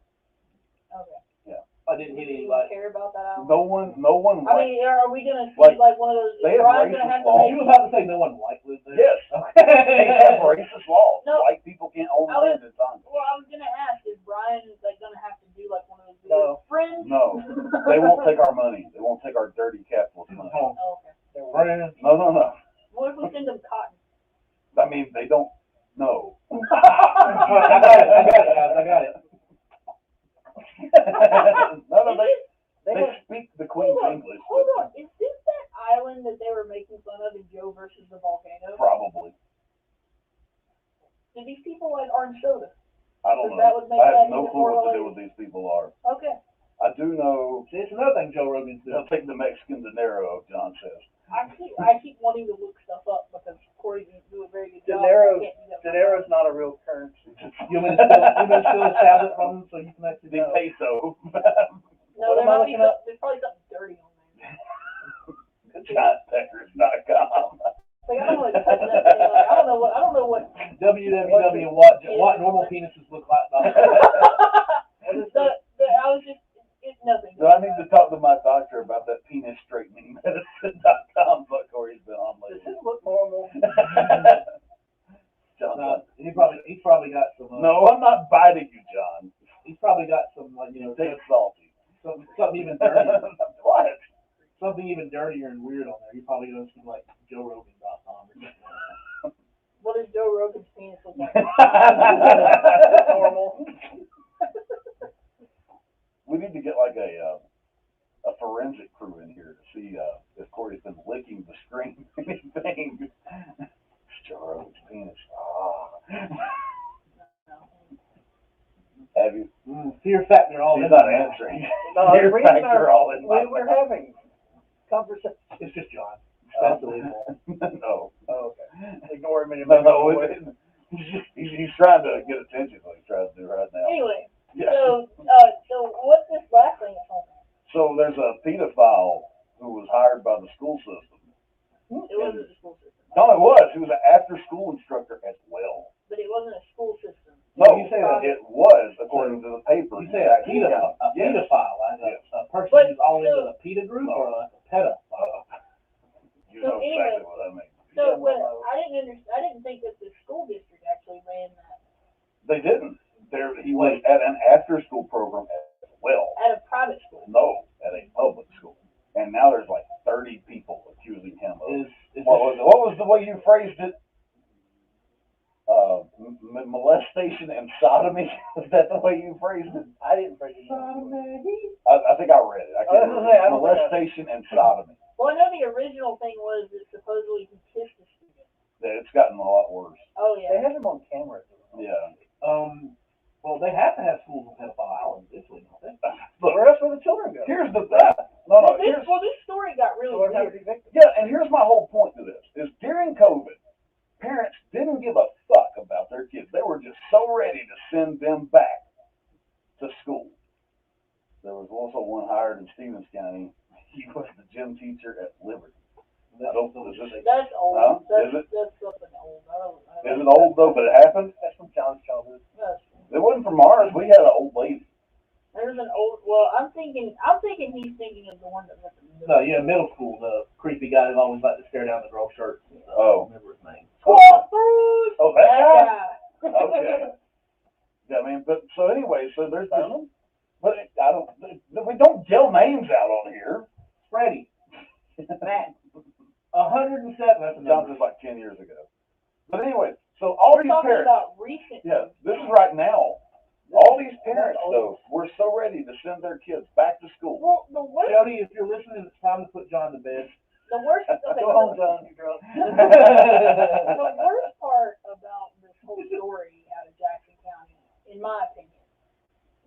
Okay. I didn't hit Do you anybody. care about that island? No one I liked. mean, are we gonna see Like, like one of those? they Is have Brian gonna racist have to laws. make? You was about to say no one liked lived there? Yes, they have racist laws. No. White people can't own I was- land in Tonga. Well, I was gonna ask, is Brian like gonna have to do like one of those No. friends? No, they won't take our money. They won't take our dirty capitalist money. Oh, Oh, okay. friends. No, no, no. What if we send them cotton? I mean, they don't. No. I got it, guys, I got it. No, no, Is they this- speak the Queen's English. Hold on, is this that island that they were making fun of in Joe versus the Volcano? Probably. Do these people like orange soda? I don't Because that know. would make I that have no even clue more what to do related. with these people are. Okay. I do know See, it's another thing Joe Rogan's doing. they'll take the Mexican dinero, John says. I keep wanting to look stuff up because Corey didn't do a very good job. Dinero- I can't do that. Dinero's not a real currency. You want me to still establish from them so you can actually The peso. No, What there am I might be looking up? there's probably something dirty on there. JohnPeckers.com. Like, I don't want to touch that thing. Like, I don't know what. www. What normal penises look like. I was just nothing. Do I need to talk to my doctor about that penis straightening medicine.com book Corey's been on Does lately? this look normal? John, No, he's probably got some. no, I'm not biting you, John. He's probably got some, Take salty. something even dirtier. What? Something even dirtier and weird on there. You're probably going to see like JoeRogan.com or something. What does Joe Rogan's penis look like? Normal. We need to get like a forensic crew in here to see if Corey's been licking the screen or anything. Joe Rogan's penis. Have you? Fear factor all He's in. not answering. No, Fear the reason factor all in my we were mouth. having conversation. It's just John. That's the legal. No. Oh, okay. Ignore him and No, he's trying to get attention. What he's trying to do right now. Anyway, Yeah. so what's this last thing that's on So there's a pedophile who was hired by the school system. there? It wasn't a school system. No, it was. He was an after-school instructor as well. But it wasn't a school system. No, You say that- it was according to the paper. You say a pedophile, Yes. as Yes. a person But- who's all into so- the PETA group or a pedophile? You So know exactly anyway, what I mean. So, but I didn't think that the school district actually ran that They didn't. He was at an after-school program as well. at a private school. No, at a public school. And now there's like 30 people accusing him of. Is What was the way you phrased it? Molestation and sodomy. Is that the way you phrased it? I didn't break it. I think I read it. I can't I was gonna say, I remember. don't think I- Molestation and sodomy. Well, I know the original thing was that supposedly he kissed the student. Yeah, it's gotten a lot worse. Oh They yeah. have him on camera. Yeah. well, they have to have schools with pedophile islands eventually, don't they? Look, Where else will the children go? here's the thing. No, Well, here's, this story got really Children have weird. to be victims. yeah, and here's my whole point to this, is during COVID, parents didn't give a fuck about their kids. They were just so ready to send them back to school. There was also one hired in Stevens County. He was the gym teacher at Liberty. I don't know, is this, That's old. Huh? That's Is it? something old. I don't Is it old though, but it happened? That's from John's childhood. Yes. It wasn't from ours. We had an old lady. There's an old. Well, I'm thinking he's thinking of the one that was in the No, yeah, middle school, the creepy guy that always liked to stare down the girl shirts. I Oh. don't remember his name. Squawk Bruce. Oh, that That guy? guy. Okay. Yeah, I mean, but so anyway, so there's this, but I don't, we don't yell names out on here. Freddie. Matt. 107. That's a John's number. was like 10 years ago. But anyway, so all We're these talking parents, about recent. yeah, this is right now. All these parents, though, were so ready to send their kids back to school. Well, the worst. Jody, if you're listening, it's time to put John to bed. The worst. Okay, Go home, John. You're drunk. The worst part about this whole story out of Jackson County, in my opinion,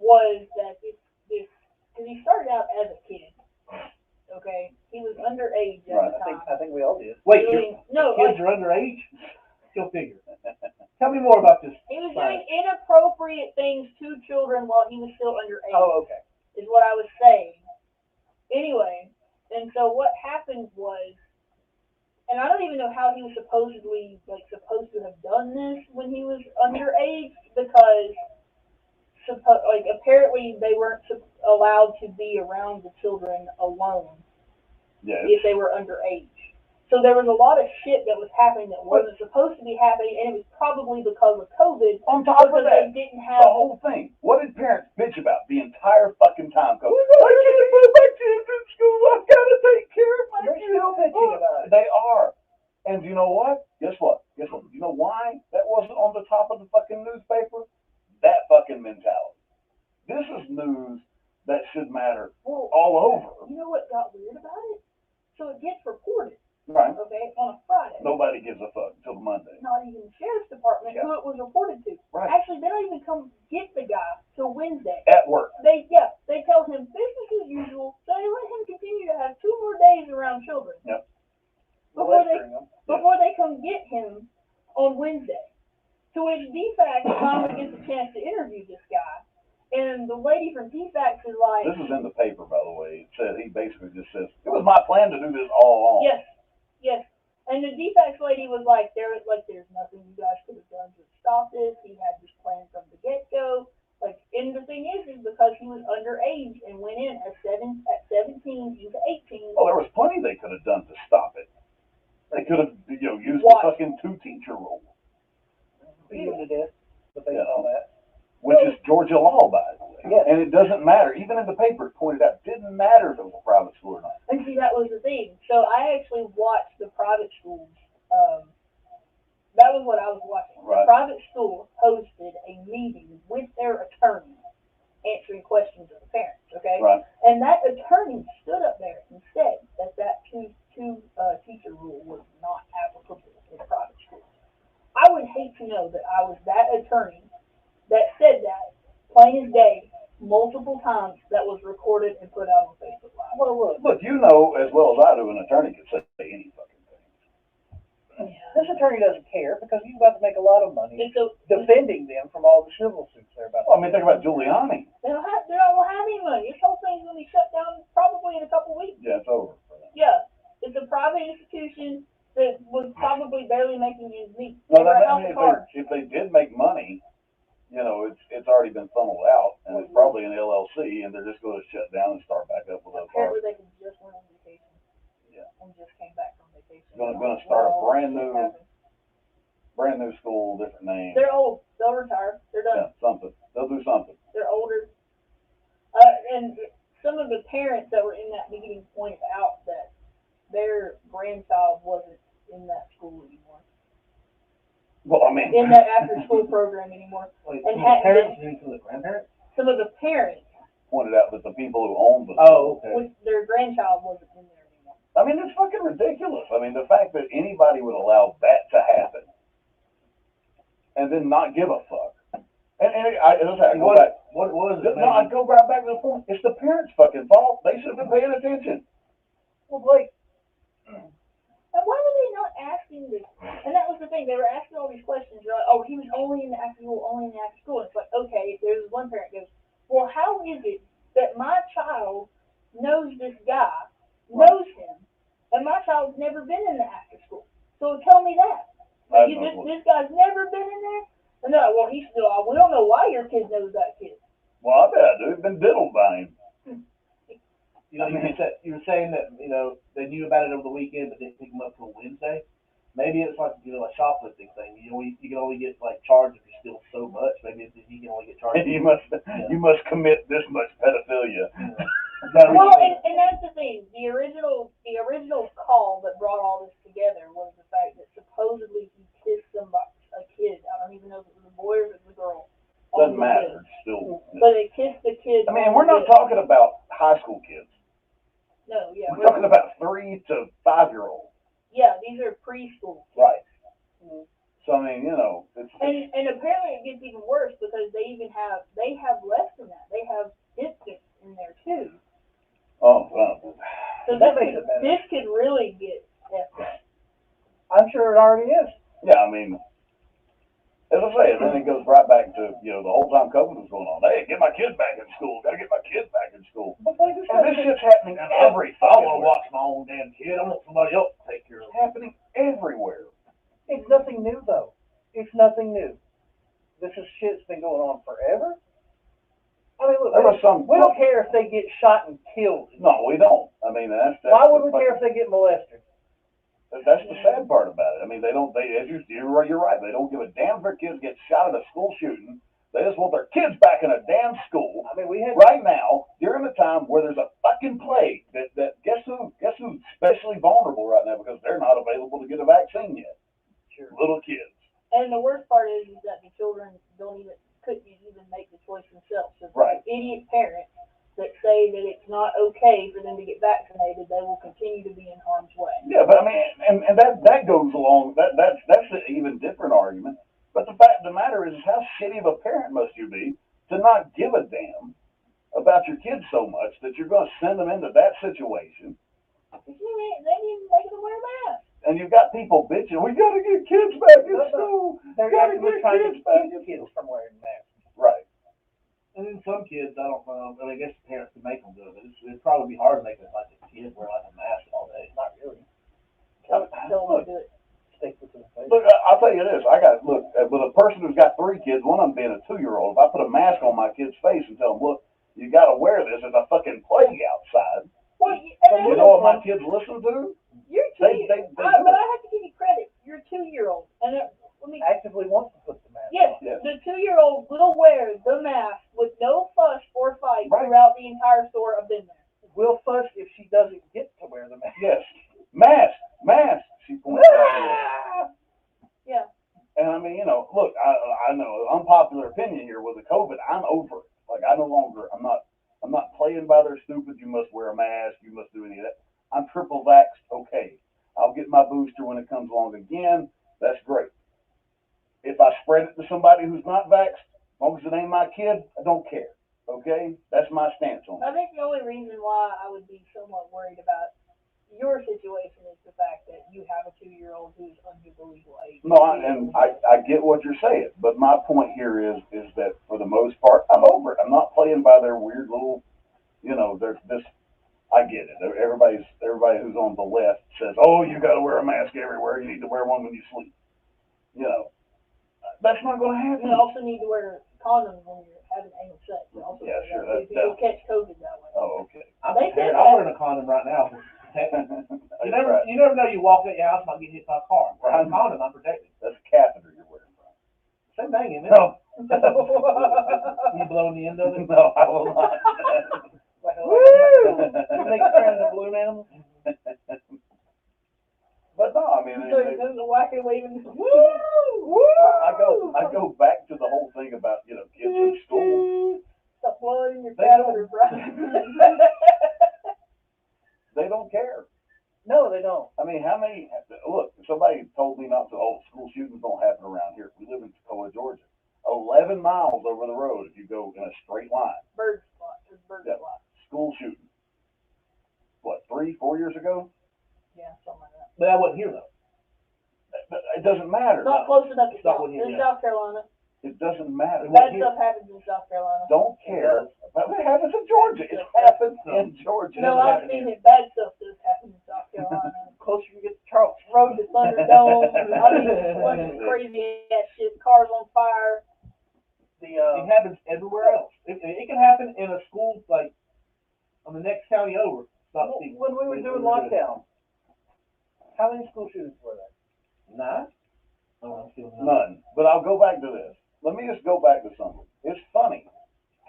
was that this because he started out as a kid. Okay, he was underage at Right, the time. I think we all did. Wait, your Doing, no, kids like, are underage? Go figure. Tell me more about this. he was doing inappropriate things to children while he was still underage. Oh, okay. Is what I was saying. Anyway, and so what happened was, and I don't even know how he was supposed to have done this when he was underage, because apparently they weren't allowed to be around the children alone Yeah, if they were underage. So there was a lot of shit that was happening that wasn't supposed to be happening, and it was probably because of COVID. on top of Because that, they didn't the have. whole thing. What did parents bitch about the entire fucking time? Go, I can't put my kids in school. I've got to take care of my They're kids. still bitching about it. They are. And you know what? Guess what? Guess what? You know why that wasn't on the top of the fucking newspaper? That fucking mentality. This is news that should matter Well, all over. you know what got weird about it? So it gets reported, Right? okay, on a Friday. Nobody gives a fuck until Monday. Not even the sheriff's department, Yeah. who it was reported to. Right. Actually, they don't even come get the guy till Wednesday. At work. They tell him business as usual, so they let him continue to have 2 more days around children. Yep. Molesting them. Before they come get him on Wednesday. To which DFAX finally gets a chance to interview this guy. And the lady from DFAX is like, This is in the paper, by the way. It said, he basically just says, it was my plan to do this all along. yes. And the DFAX lady was like, there's nothing you guys could have done to stop this. He had this plan from the get-go. Like, and the thing is because he was underage and went in at 17 to 18. Well, there was plenty they could have done to stop it. They could have, used What? the fucking 2-teacher rule, Beat them to death. But they Yeah. saw that. which is Georgia law, by the way. Yeah. And it doesn't matter. Even in the paper, it pointed out, it didn't matter if it was a private school or not. And see, that was the thing. So I actually watched the private schools. That was what I was watching. Right. The private school hosted a meeting with their attorney answering questions of the parents, okay? Right. And that attorney stood up there and said that two-teacher rule was not applicable in private schools. I would hate to know that I was that attorney that said that, plain as day, multiple times, that was recorded and put out on Facebook Live. Well, look. Look, you know as well as I do, an attorney can say any fucking thing. This attorney doesn't care because he's about to make a lot of money And so, defending them from all the civil suits they're about to Well, I mean, think about Giuliani. they don't have any money. This whole thing's going to be shut down probably in a couple weeks. Yeah, it's over for them. Yeah, it's a private institution that was probably barely making ends meet. No, They were that, a I house mean, of cards. if they did make money, it's already been funneled out, and it's probably an LLC, and they're just going to shut down and start back up with those cards. Apparently, they just went on vacation. Yeah. And just came back from vacation. Gonna start a Well, brand shit new- happened. Brand new school, different name. They're old. They'll retire. They're done. Yeah, something. They'll do something. They're older. And some of the parents that were in that meeting pointed out that their grandchild wasn't in that school anymore, Well, I mean, in that after-school program anymore. Wait, And some of had- the parents and some of the grandparents? Some of the parents, pointed out that the people who own the Oh, okay. their grandchild wasn't in there anymore. I mean, it's fucking ridiculous. I mean, the fact that anybody would allow that to happen and then not give a fuck. And I go back. What was it? No, I go right back to the point. It's the parents' fucking fault. They should have been paying attention. Well, Blake, And why were they not asking this? And that was the thing. They were asking all these questions. They're like, oh, he was only in the after school, only in the after school. And it's like, okay, there's one parent goes, well, how is it that my child knows this guy, knows him, and my child's never been in the after school? So tell me that. I You, know. this guy's never been in there? No, well, we don't know why your kid knows that kid. Well, I bet I do. It's been diddled by him. You know, you were saying that, you know, they knew about it over the weekend, but didn't pick them up till Wednesday. Maybe it's like, you know, a shoplifting thing. You know, you can only get, like, charged if you steal so much. Maybe if you can only get charged. You must commit this much pedophilia. Well, and that's the thing. The original call that brought all this together was the fact that supposedly he kissed a kid. I don't even know if it was a boy or if it was a girl. Doesn't matter. It's still. But they kissed the kid. I mean, we're not talking about high school kids. No, yeah. We're talking about 3 to 5-year-olds. Yeah, these are preschool. Right. So I mean, you know, it's. And apparently it gets even worse because they have less than that. They have infants in there too. Oh, well. So That makes it better. this could really get effed up. I'm sure it already is. Yeah, I mean, as I say, then it goes right back to, you know, the whole time COVID was going on. Hey, get my kids back in school. Got to get my kids back in school. But like this And this shit's happening every I don't fucking want to watch my own damn kid. I want somebody else to take care of It's it. happening everywhere. It's nothing new though. It's nothing new. This is shit's been going on forever. I mean, look, There was some. we don't care if they get shot and killed. No, we don't. I mean, that's Why would we care if they get molested? That's the sad part about it. I mean, they don't. As you're right. They don't give a damn if their kids get shot at a school shooting. They just want their kids back in a damn school. I mean, we had Right now, during the time where there's a fucking plague, that guess who's especially vulnerable right now because they're not available to get a vaccine yet. Sure. Little kids. And the worst part is that the children couldn't even make the choice themselves. So Right. Idiot parents that say that it's not okay for them to get vaccinated, they will continue to be in harm's way. Yeah, but I mean, and that goes along. That's an even different argument. But the fact of the matter is, how shitty of a parent must you be to not give a damn about your kids so much that you're going to send them into that situation? They didn't even make them wear masks. And you've got people bitching, we got to get kids back in school. they're Gotta actively get trying to kids back keep in kids from wearing masks. Right. And then some kids, I don't know. I mean, I guess the parents can make them do it, but it'd probably be hard to make it like a kid wear like a mask all day. Not really. Still won't do it. Stick with the face. Look, I'll tell you this. With a person who's got 3 kids, one of them being a 2-year-old, if I put a mask on my kid's face and tell him, look, you got to wear this, there's a fucking plague outside. Well, You know what my kids listen to? you're They do but it. I have to give you credit. You're a 2-year-old, and let me. Actively wants to put the mask Yes, on. Yes. the 2-year-old will wear the mask with no fuss or fight Right. throughout the entire store. I've been there. Will fuss if she doesn't get to wear the mask. Yes. Mask. She points out. Yeah. And I mean, you know, look, I know unpopular opinion here with the COVID. I'm over it. Like I'm not playing by their stupid. You must wear a mask. You must do any of that. I'm triple vaxxed. Okay, I'll get my booster when it comes along again. That's great. If I spread it to somebody who's not vaxxed, as long as it ain't my kid, I don't care. Okay, that's my stance on it. I think the only reason why I would be somewhat worried about your situation is the fact that you have a 2-year-old who's under the legal age. No, I get what you're saying, but my point here is that for the most part, I'm over it. I'm not playing by their weird little, you know, there's this. I get it. Everybody who's on the left says, "Oh, you got to wear a mask everywhere. You need to wear one when you sleep." You know, that's not going to happen. You also need to wear condoms when you're having anal sex. You also Yeah, do sure, that, that's you'll catch COVID that way. Oh, okay. I'm They prepared. said I'm that. wearing a condom right now. You never, Right. you never know. You walk out your house, might get hit by a car. Right. I'm a condom. I'm protected. That's a catheter you're wearing. Same thing, isn't it? No, You blowing the end of it? no, I will not. You make friends of balloon animals? But no, I mean, So you're doing the wacky waving. I go back to the whole thing about, you know, kids in school. Stop blowing your They catheter, bro. They don't care. No, they don't. I mean, look, somebody told me not to, school shootings don't happen around here. We live in Toccoa, Georgia. 11 miles over the road if you go in a straight line. Bird spot. There's bird Yeah. spot. School shooting. What, 3-4 years ago? Yeah, something like that. But I wasn't here though. It doesn't matter. It's not close enough to It's not South. what you- In yeah. South Carolina. It doesn't matter. Bad stuff happens in South Carolina. Don't care. But it happens in Georgia. It happens in Georgia. No, I've seen it. Bad stuff does happen in South Carolina. closer you get to Charleston. Road to Thunderdome. I mean, a bunch of crazy ass shit. Cars on fire. It happens everywhere else. It can happen in a school, like, on the next county over. When we were doing lockdown, how many school shootings were there? None. Oh, I'm still None. But I'll go back to this. Let me just go back to something. It's funny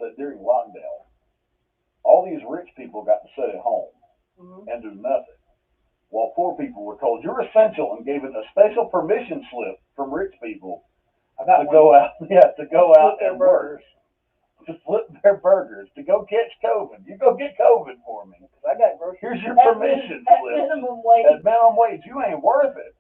that during lockdown, all these rich people got to sit at home and do nothing, while poor people were told you're essential and given a special permission slip from rich people to go out and work, to flip their burgers, to go catch COVID. You go get COVID for me. I got groceries. Here's your At permission at slip. minimum wage. At minimum wage, you ain't worth it.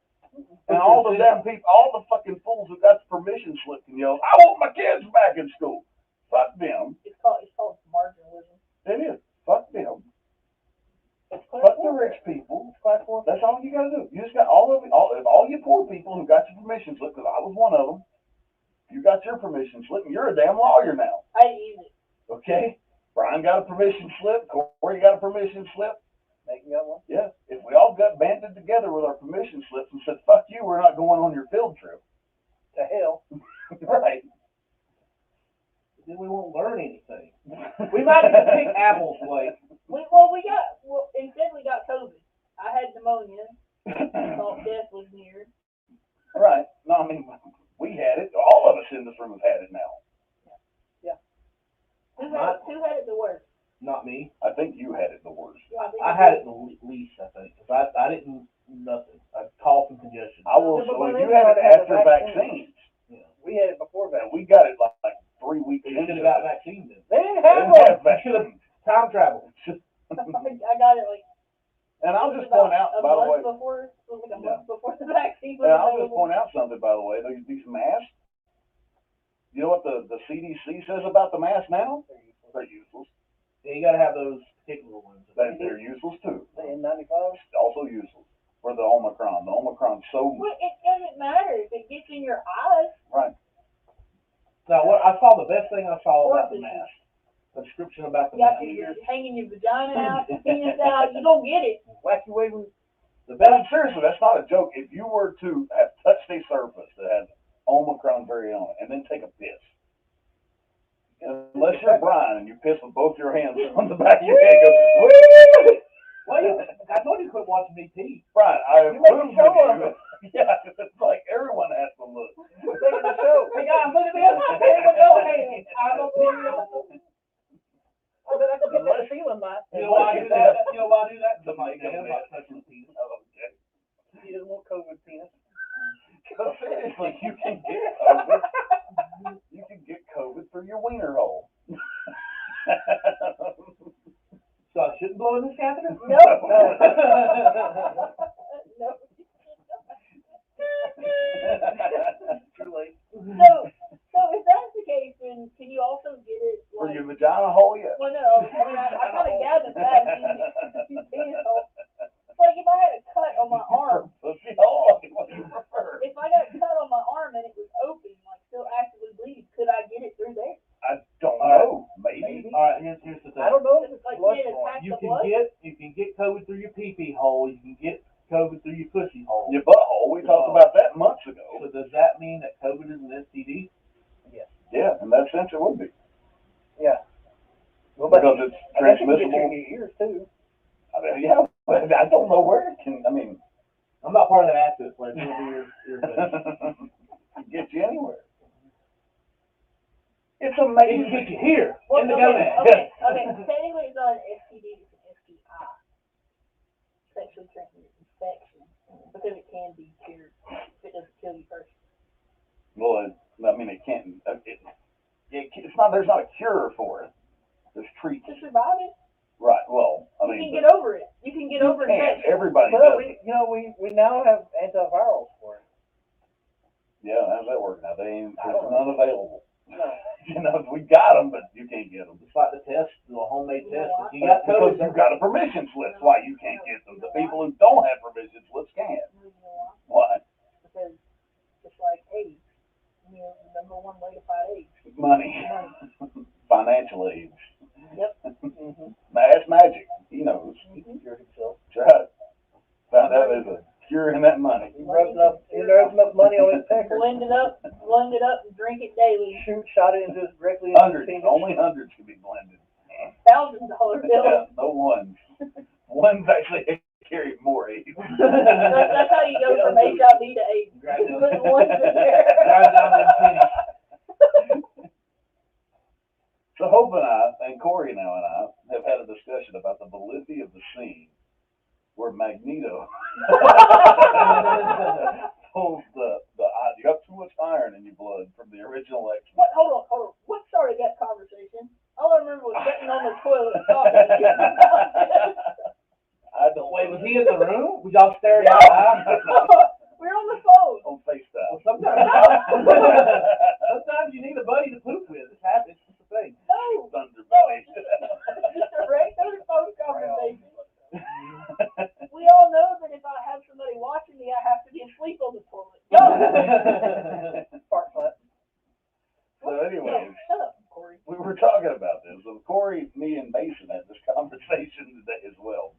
And all the damn people, all the fucking fools who got the permission slip can yell, I want my kids back in school. Fuck them. It's called marginalism. It is. Fuck them. It's class Fuck the 4. rich people. It's class 4. That's all you gotta do. You just got all you poor people who got your permission slip, because I was one of them. You got your permission slip, and you're a damn lawyer now. I didn't use it. Okay? Brian got a permission slip. Corey got a permission slip. Megan got one. Yeah. If we all got banded together with our permission slips and said, fuck you, we're not going on your field trip. To hell. Right. Then we won't learn anything. We might even pick apples, like. Instead we got COVID. I had pneumonia. Thought death was near. Right. No, I mean, we had it. All of us in this room have had it now. Who had it the worst? Not me. I think you had it the worst. I had it the least, I think, because I didn't nothing. I cough and congestion. I will. Yeah, but Well, when you they had it had the after vaccine. vaccines. Yeah. We had it before And vaccine. we got it like 3 weeks You into should it. have got vaccine then. They didn't They have didn't one. have vaccines. Time travel. I got it like. And I'll it was just point about out, by the way, It was like a Yeah. month before the vaccine was and I'll just available. point out something, by the way, these masks, you know what the CDC says about the mask now? They're useless. Yeah, you got to have those particular ones. They're useless too. The N95. Also useless for the Omicron. The Omicron's so Well, it doesn't matter if it gets in your eyes. right. Now, what I saw, the best thing I saw about the mask, a description about the You got mask. your hanging your vagina out, your penis out. You don't get it. Wacky waving. The But best, seriously, that's not a joke. If you were to have touched a surface that had Omicron variant on it and then take a piss, unless you're Brian and you piss with both your hands on the back of your head, go, woo! well, I told you to quit watching me pee. Brian, I You make a approve show of of you. it. Yeah, it's like everyone has to look. We're taking the show. Hey guys, look at me. I'm not paying for no hand. I'm a period. I bet I can get that feeling, man. You know why I do that? You know why I do that? Because my hands not touching the penis. Okay. He doesn't want COVID penis. But seriously, you can get COVID. You can get COVID through your wiener hole. So I shouldn't blow in this catheter? No. No. Too late. So if that's the case, then can you also get it For like? your vagina hole, yes. Well, no. I mean, I kind of gathered that. It's like if I had a cut on my arm. Pussy hole, what do you prefer? If I got a cut on my arm and it was open, like still actively bleeding, could I get it through there? I don't know. Maybe. All right, here's the thing. I don't know if It's it's like blood being form. attacked You the can blood. get COVID through your pee-pee hole. You can get COVID through your pussy hole. Your butthole, we talked about that months ago. So does that mean that COVID is an STD? Yeah, in that sense it would be. Yeah. Well, but Because it's I guess you can get transmissible. your ears too. I mean, yeah, but I don't know where it can, I mean, I'm not part of that access plan. It'll be your thing. get you anywhere. It's It can amazing. get you here, Well, in the okay, gonad. okay. Technically, it's not an STD; it's an STI, sexually transmitted infection, because it can be cured if it doesn't kill you first. Well, I mean, it can't, it's not, there's not a cure for it. There's To treatment. survive it, Right, well, I you mean. can get over it. You can get over you can't. infection. Everybody Well, does it. we now have antivirals for it. Yeah, how's that working out? They ain't, I there's don't know. none available. No. You know, we got them, but you can't get them. It's like the test, the homemade You know test. what? If you got Because COVID, you got a permission slip. That's why you can't get them. The people who don't have permission slips can. You know why? Why? Because it's like AIDS. You know, the number one way to fight AIDS. Money. Money. Financial aid. Yep. Mm-hmm. That's magic. He knows. He cured himself. That's right. Found that is a cure in that money. He rubs enough money on his pecker. Blend it up, and drink it daily. Shot it into directly into Hundreds, his penis. only hundreds can be blended. $1,000 bill. Yeah, no ones. Ones actually carry more AIDS. That's how you go from HIV to AIDS. Grab them. Put one in there. Grab down them pennies. So Hope and I, and Corey now and I, have had a discussion about the validity of the scene where Magneto pulls you got too much iron in your blood from the original X-Men. What? Hold on. What started that conversation? All I remember was sitting on the toilet talking to you about this. I don't Wait, was he in the room? Was y'all staring at eye? We were on the phone. on FaceTime. Well, sometimes you need a buddy to poop with. It happens. It's the thing. No. Thunder Buddy. Just a regular phone conversation. We all know that if I have somebody watching me, I have to be asleep on the toilet. Go. Fart flat. So anyways, Shut up, Corey. we were talking about this. So Corey, me, and Mason had this conversation today as well.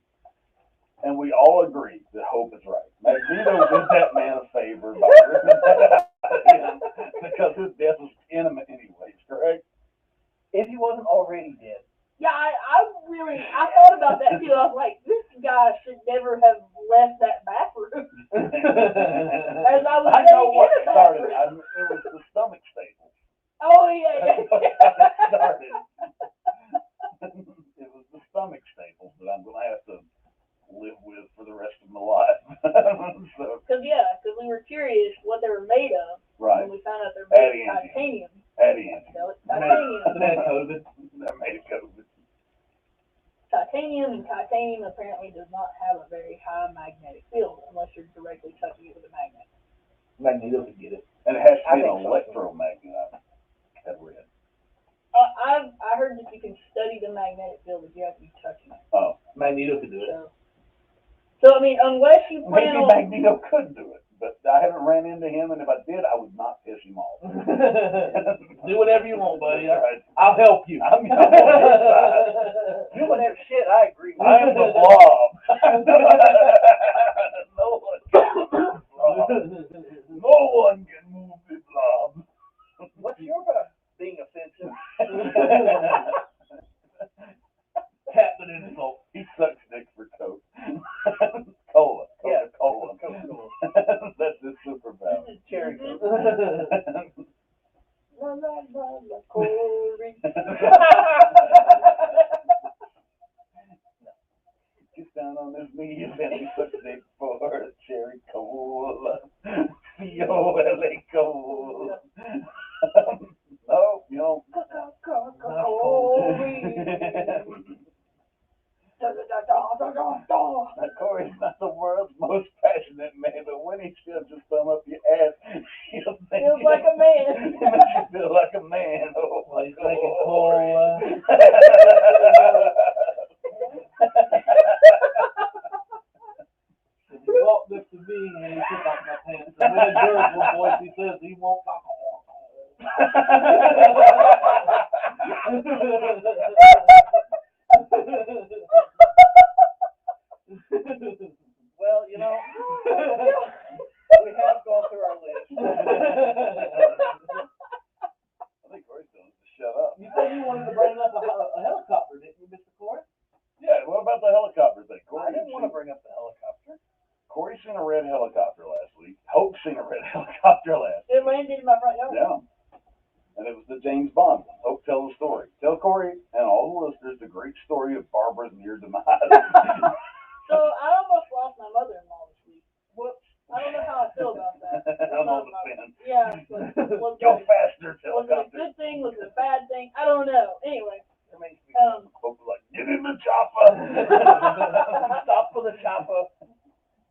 And we all agree that Hope is right. Magneto did that man a favor by ripping that out of him because his death was imminent anyways, correct? If he wasn't already dead. Yeah, I thought about that too. I was like, this guy should never have left that bathroom. As I was I know sitting what in the started. bathroom. It was the stomach staples. Oh yeah. That's what that started. It was the stomach staples that I'm going to have to live with for the rest of my life. So, Because we were curious what they were made of. right. And we found out they're made of Adamantium. titanium. Adamantium. So it's titanium. COVID. That made it COVID. Titanium apparently does not have a very high magnetic field unless you're directly touching it with a magnet. Magneto could get it. And it has to I be an think so. electromagnet. I've read. I heard that you can study the magnetic field, but you have to be touching it. Oh. Magneto could do it. So I mean, unless you plan Maybe on Magneto could do it, but I haven't ran into him, and if I did, I would not piss him off. Do whatever you want, buddy. Right. I'll help you. I'm on your side. You whatever shit, I agree with. I am the blob. No one can move the blob. No one can move the blob. What's your about being offensive? Captain Insult. He sucks dick for Coke. Cola. Yeah. Coca-Cola. That's his superpower. This is cherry Coke. la la la la Corey. Gets down on his knees and he sucks dick for cherry cola. C-O-L-A cola. No, you don't. Corey's not the world's most passionate man, but when he shoves his thumb up your ass, he'll think Feels like a man. He makes you feel like a man. Oh my He's drinking cola. If you walk next to me and he took off my pants, and with a gurgle voice he says he won't fuck Well, you know, we have gone through our list. I think Corey's telling us to shut up. You said you wanted to bring up a helicopter, didn't you, Mr. Corey? Yeah, what about the helicopter thing? I didn't want to bring up the helicopter. Corey seen a red helicopter last week. Hope seen a red helicopter last It landed in my front yard. week. Yeah. And it was the James Bond one. Hope tell the story. Tell Corey and all the listeners the great story of Barbara's near demise. So I almost lost my mother-in-law this week. Whoops. I don't know how I feel about that. I'm on the fence. Yeah. Was Go it faster, a helicopter. good thing? Was it a bad thing? I don't know. Anyway. Hope was like, get in the chopper. Stop for the chopper.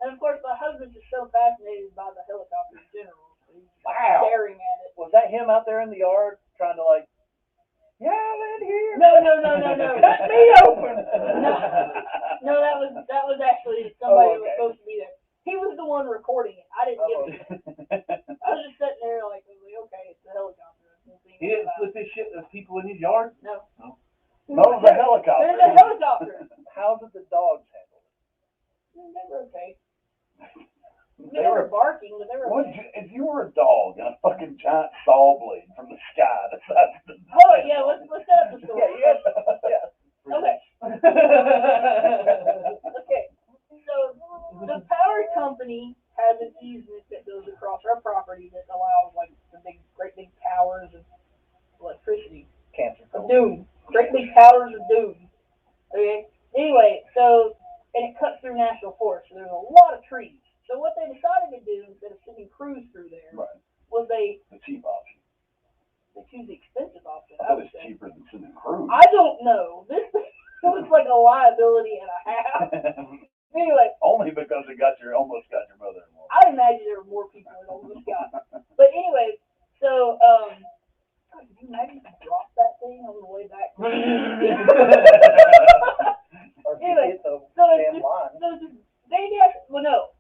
And of course, my husband's just so fascinated by the helicopter in general. So he's just Wow. staring at it. Was that him out there in the yard trying to like, yeah, in here? No. Cut me open. No, that was actually somebody who was okay. supposed to be there. He was the one recording it. I didn't get Oh, it. I was just sitting there like, okay, it's a helicopter. He didn't slip his shit to people in his yard? No. No, it was a helicopter. There's a helicopter. How did the dogs handle it? They were okay. They were barking, but they were. What, if you were a dog and a fucking giant saw blade from the sky decided to... Oh yeah, let's set up the story. Yeah. Okay. Okay. So the power company has an easement that goes across our property that allows like the great big towers of electricity. Cancer. Of doom. Great big towers of doom. Okay. Anyway, so and it cuts through national forest, so there's a lot of trees. So what they decided to do instead of sending crews through there Right. was The cheap option. they choose the expensive option. I I thought would it's say. cheaper than sending crews. I don't know. This looks like a liability and a half. Anyway, Only because it almost got your mother-in-law. I imagine there were more people that almost got. But anyway, so God, can you imagine if you dropped that thing on the way back? Or if you Anyway, hit the so it's damn just, line. so it's just big ass. Well, no,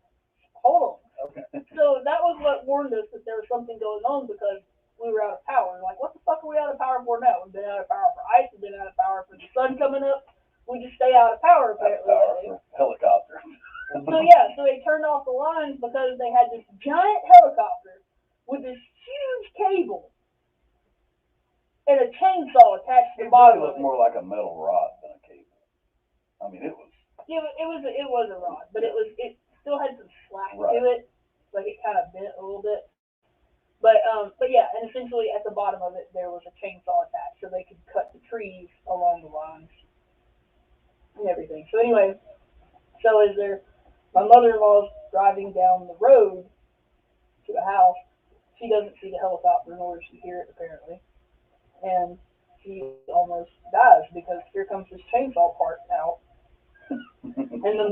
hold on. Okay. So that was what warned us that there was something going on because we were out of power. Like, what the fuck are we out of power for now? We've been out of power for ice. We've been out of power for the sun coming up. We just stay out of power apparently. Power for helicopter. So yeah, so they turned off the lines because they had this giant helicopter with this huge cable and a chainsaw attached to It the bottom really of looked it. more like a metal rod than a cable. I mean, it was... Yeah, it was a rod, but it still had some slack Right. to it, like it kind of bent a little bit. But yeah, and essentially at the bottom of it there was a chainsaw attached, so they could cut the trees along the lines and everything. So anyway, my mother-in-law's driving down the road to the house. She doesn't see the helicopter, nor does she hear it apparently, and she almost dies because here comes this chainsaw part out. And the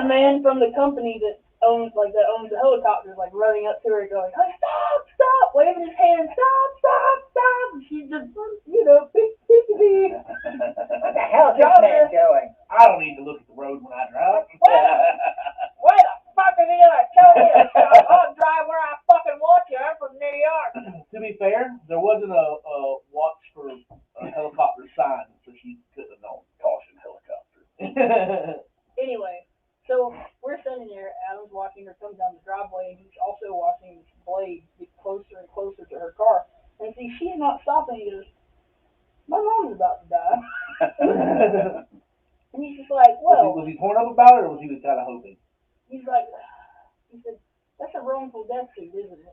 man from the company that owns the helicopter is like running up to her going, "Hey, stop, waving his hand, stop. And she's just, beep. What the hell is this man doing? I don't need to look at the road when I drive. Where the fuck is he gonna tell me to stop? I'll drive where I fucking want to. I'm from New York. To be fair, there wasn't a watch for a helicopter sign, so she couldn't have known. Caution helicopter. Anyway, so we're sitting there. Adam's watching her come down the driveway, and he's also watching this blade get closer and closer to her car. And see, she's not stopping. He goes, "My mom's about to die." And he's just like, "Well," was he torn up about it, or was he just kind of hoping? he said, "That's a wrongful death suit, isn't it?"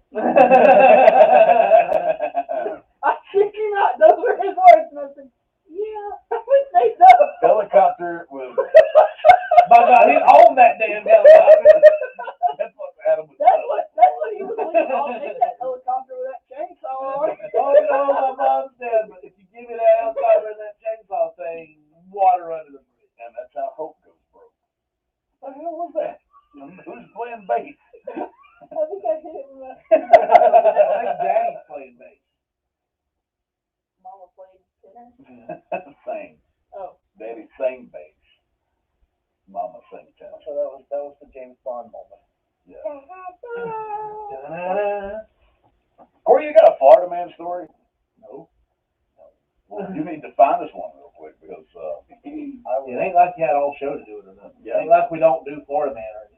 I shit you not, those were his words. And I said, "Yeah, I would say so." Helicopter was... By God, he owned that damn helicopter. That's what Adam was That's what he was thinking. I'll take that helicopter with that chainsaw on it. Oh no, my mom's dead, but if you give me that helicopter and that chainsaw thing, water under the bridge. And that's how Hope goes broke. What the hell was that? Who's playing bass? I think I hit it with my I think Daddy's playing bass. mama played tenor. Sang. Oh. Daddy sang bass. Mama sang tenor. So that was the James Bond moment. Yeah. Da-da-da. Corey, you got a Florida man story? No. Well, you need to find us one real quick because It ain't like you had all show to do it or nothing. Yeah. It ain't like we don't do Florida Man or anything,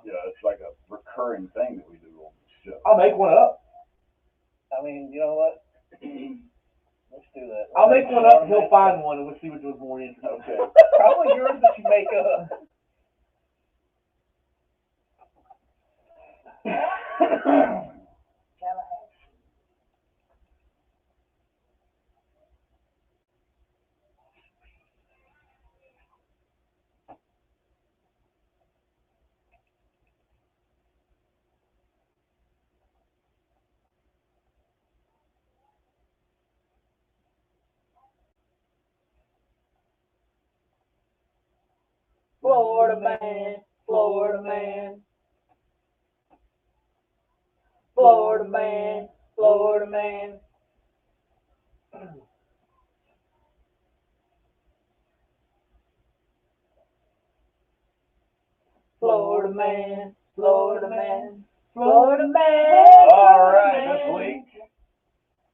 yeah, it's like a recurring thing that we do on this show. I'll make one up. I mean, you know what? Let's do that. I'll make one up and he'll find one and we'll see which one's more interesting. Okay. Probably yours that you make up. Florida man, Florida man. Florida man, Florida man. Florida man, Florida man, Florida man. All right, this Florida week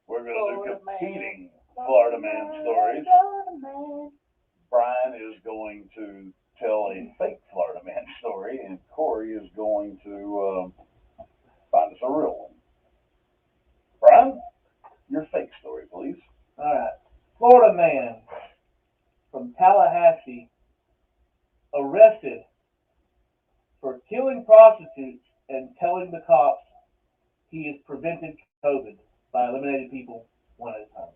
we're going to Florida do competing Florida man stories. Florida man. Brian is going to tell a fake Florida man story, and Corey is going to find us a real one. Brian, your fake story, please. All right. Florida man from Tallahassee arrested for killing prostitutes and telling the cops he has prevented COVID by eliminating people one at a time.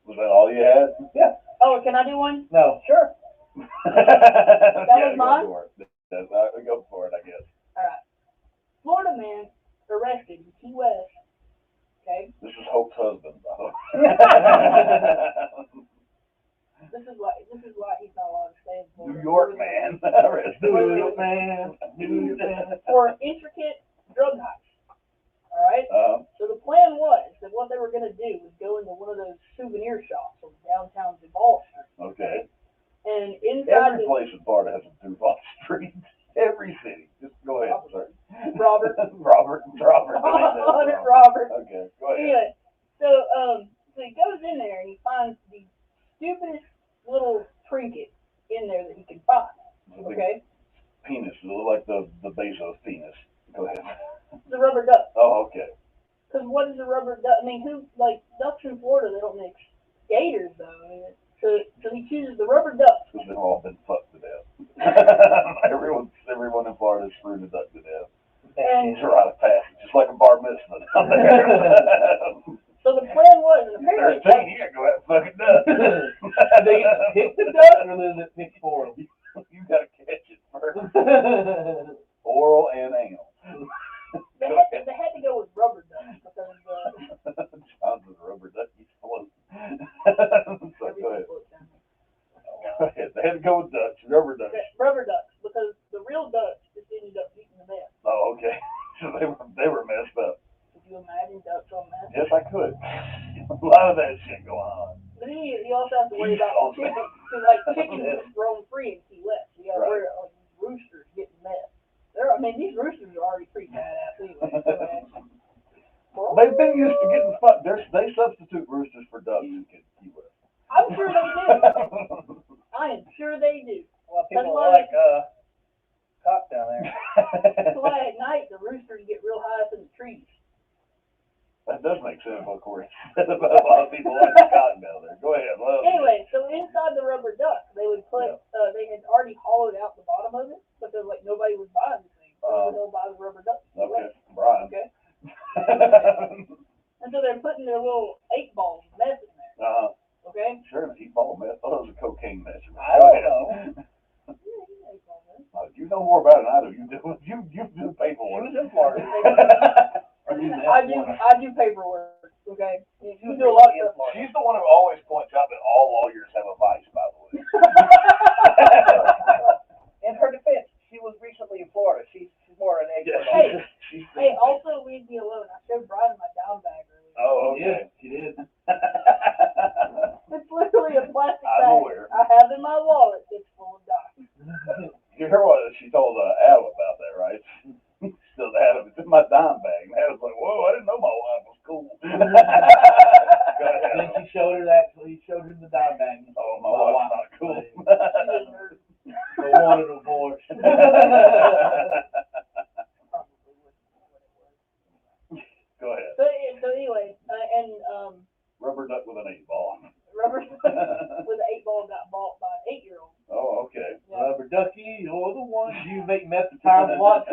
Was that all you had? Yeah. Oh, can I do one? No. Sure. That was mine? Go for it, I guess. All right. Florida man arrested in Key West. Okay. This is Hope's husband, though. This is why he's not allowed to stay in Florida. New York man. New York man. New York man. For intricate drug heists. All right. So the plan was that what they were going to do was go into one of those souvenir shops on downtown Duval Street. Okay. And inside Every place in Florida has a Duval Street. Every city. Just go ahead, sir. Robert. Robert. Robert. Okay, go ahead. Anyway, so he goes in there and he finds the stupidest little trinket in there that he can find. Okay. Penis. It look like the Bezos penis. Go ahead. The rubber duck. Oh, okay. Because what is a rubber duck? I mean, ducks in Florida, they don't make gators, though. I mean, so he chooses the rubber duck. Because they've all been fucked to death. everyone in Florida is screwed to duck to death. And It's a rite of passage. Just like a bar mitzvah down there. so the plan was, and apparently, 13, you gotta go out and fuck a duck. They pick the duck or does it pick for them? You gotta catch it first. Oral and anal. they had to go with rubber ducks because John's a rubber ducky float. So go ahead. Go ahead. They had to go with ducks, rubber ducks. Rubber ducks, because the real ducks just ended up eating the mess. Oh, okay. So they were messed up. Could you imagine ducks on mess? Yes, I could. A lot of that shit going on. But then you also have to worry about chickens, because like chickens just roam free in Key West. You gotta worry about these roosters getting mess. These roosters are already pretty badass anyway. They've been used to getting fucked. They substitute roosters for ducks in Key West. I'm sure they do. I am sure they do. Well, That's people why- like cock down there. That's why at night the roosters get real high up in the trees. That does make sense, of course. A lot of people like the cotton down there. Go ahead. Anyway, so inside the rubber duck, they would put, they had already hollowed out the bottom of it because like nobody was buying the thing. So they'll buy the rubber duck. Okay, Brian. Okay. And so they're putting their little 8 balls of meth in there. Okay. Sure, an 8-ball meth. Oh, that was a cocaine measurement. I don't know. You know more about it than I do. You do paperwork. She was in Florida. I do paperwork. Okay. You do a lot of stuff. She's the one who always points out that all lawyers have a vice, by the way. In her defense, she was recently in Florida. She's more an expert. Yeah. Hey, also leave me alone. I showed Brian my down bag earlier. Oh, okay. Yeah, she did. It's literally a plastic I'm bag aware. I have in my wallet that's full of documents. You heard what she told Adam about that, right? Still, Adam, it's in my dime bag. And Adam's like, whoa, I didn't know my wife was cool. And then he showed her the dime bag. Oh, my wife's not cool. I wanted a divorce. Go ahead. So anyway, Rubber duck with an 8-ball. rubber with an 8-ball got bought by an 8-year-old. Oh, okay. Yeah. Rubber ducky, you're the one. You make meth the time a lot.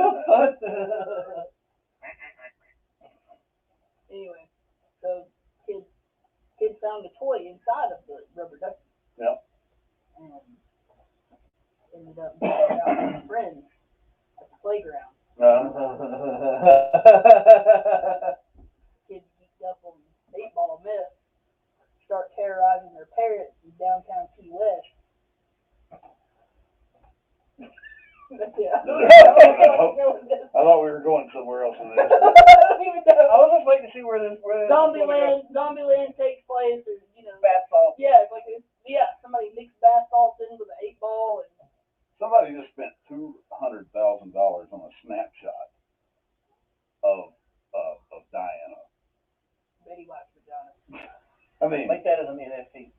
Anyway, so kid found a toy inside of the rubber ducky. Yep. And ended up going out with his friends at the playground. Kids geeked up on 8-ball meth, start terrorizing their parents in downtown Key West. Yeah. I thought we were going somewhere else with this. I don't even know. I was just waiting to see where this Zombieland takes place, or bath salt. yeah, it's like somebody mixed bath salts in with an 8-ball, and Somebody just spent $200,000 on a snapshot of Diana. Betty White's vagina. mean, Make that as an NFT.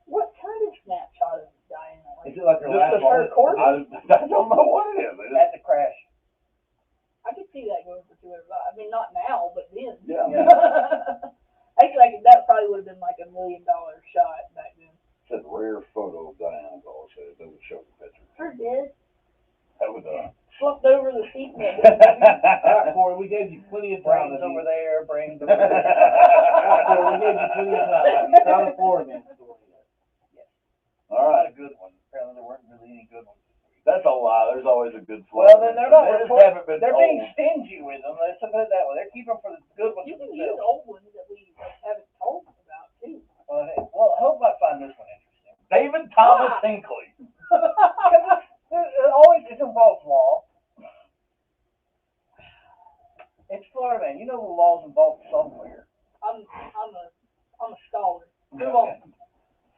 What kind of snapshot of Diana? Like, Is it like her Just last the her moment? corpse? I don't know what it is. At the crash. I could see that going for $200. I mean, not now, but then. Yeah. Actually, that probably would have been like $1 million shot back then. It said rare photo of Diana Gall. So it doesn't show the picture. Her dead. That was Slumped over the seat in that All right, Corey, we gave you plenty of time. Brains over there, brains over All there. right, Corey, we gave you plenty of time. It's on the floor again. All Not right. a good one. Apparently there weren't really any good ones. That's a lie. There's always a good flaw. Well, then they're not They just report- haven't been They're told. being stingy with them. Let's put it that way. They're keeping for the good ones. You for can use themselves. old ones that we haven't told about, too. Well, hey, well, I hope I find this one interesting. David Thomas Hinckley. It always involves law. It's Florida, man. You know the law's involved somewhere. I'm a scholar. Move on.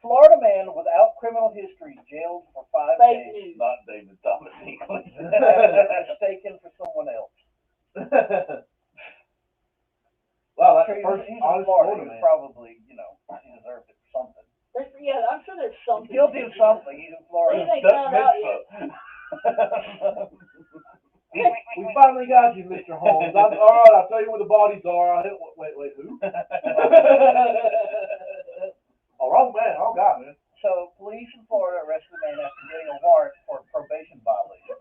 Florida man without criminal history jailed for 5 Fake days. news. Not David Thomas Hinckley. Mistaken for someone else. Wow, that's the He's first in honest Florida. Florida He man. probably, he deserved it for something. Yeah, I'm sure there's He's something. guilty of something. He's in Florida. They found out yet. We finally got you, Mr. Holmes. All right, I'll tell you where the bodies are. Wait, who? Oh, wrong man. Oh, God, man. So, police in Florida arrested the man after getting a warrant for a probation violation.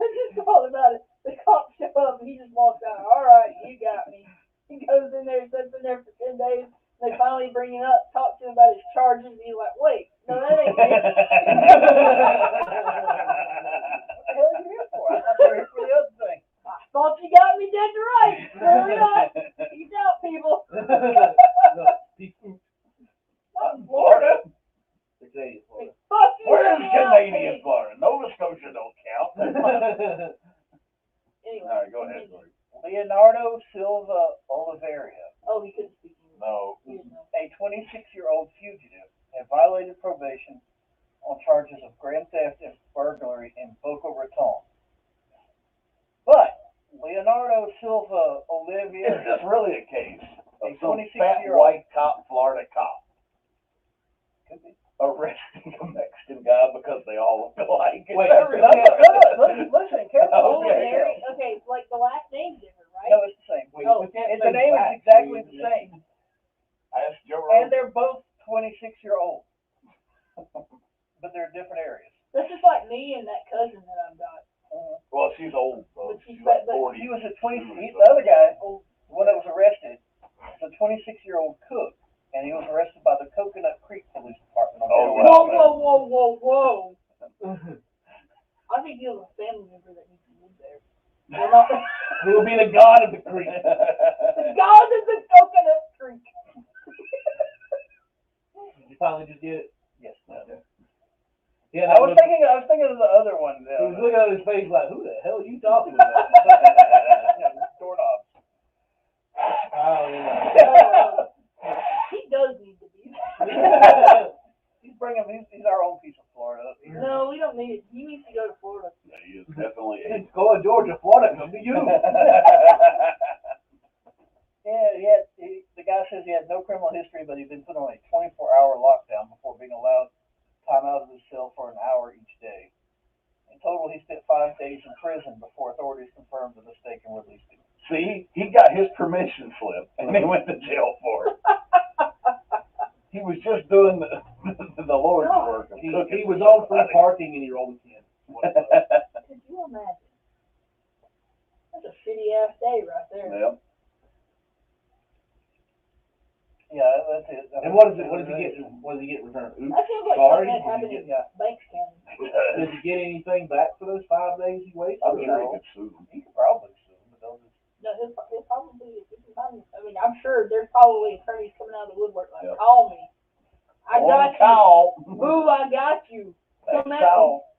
I just thought about it. The cops show up and he just walks out. All right, you got me. He goes in there, sits in there for 10 days. They finally bring him up, talk to him about his charges, and he's like, wait, no, that ain't it. What the hell are you here for? I thought you were here for the other thing. I thought you got me dead to rights. Hurry up. Peace out, people. No, peace. Not in Florida. The Canadian Florida. Fuck you. Where's let me out, Canadian please. Florida? Nova Scotia don't count. Anyway. All right, go ahead, Corey. Leonardo Silva Oliveira, Oh, he couldn't speak English. No. He didn't know. a 26-year-old fugitive, had violated probation on charges of grand theft and burglary in Boca Raton. But Leonardo Silva Is Oliveira, this really a case of A some 26-year-old fat white cop, Florida cop, could be. arresting a Mexican guy because they all look alike? Is Wait, that no, really- Listen, careful. Okay. Okay, like the last name's different, right? No, it's the same. Wait, Oh, we can't And say the name is back, exactly please. the same. I asked Joe And Rogan. they're both 26-year-olds. But they're different areas. That's just like me and that cousin that I've got. Well, she's old, though. But she's She's like but 40. He was a the other guy, the one that was arrested, was a 26-year-old cook. And he was arrested by the Coconut Creek Police Department. On Oh, Delaware. Whoa. I think he was a family member that needs to live there. They're not Who will be the god of the creek? the god of the Coconut Creek. Did you finally just get it? Yes. Yeah, I was thinking of the other one. He was looking at his face like, who the hell are you talking about? Doorknobs. Oh, yeah. He does need to be. He's our own piece of Florida. No, we don't need it. He needs to go to Florida. Yeah, he is definitely a. Go to Georgia, Florida, come to you. Yeah, the guy says he had no criminal history, but he'd been put on a 24-hour lockdown before being allowed time out of his cell for an hour each day. In total, he spent 5 days in prison before authorities confirmed the mistake and released him. See, he got his permission slip, and he went to jail for it. He was just doing the Lord's work. Of He cooking was for on free somebody. parking and he rolled his hand. Could you imagine? That's a shitty ass day right there. Yep. Yeah, that's it. And what does he get? What does he get returned? Oops, That seems like sorry. something that happened in Banks County. Does he get anything back for those 5 days he wasted? I'm sure he could sue them. He could probably sue him, but they'll just No, he'll probably, if he can find, I mean, I'm sure there's probably attorneys coming out of the woodwork like, Yep. call me. I got you. Call. Boo, I got you. Come at me. Call.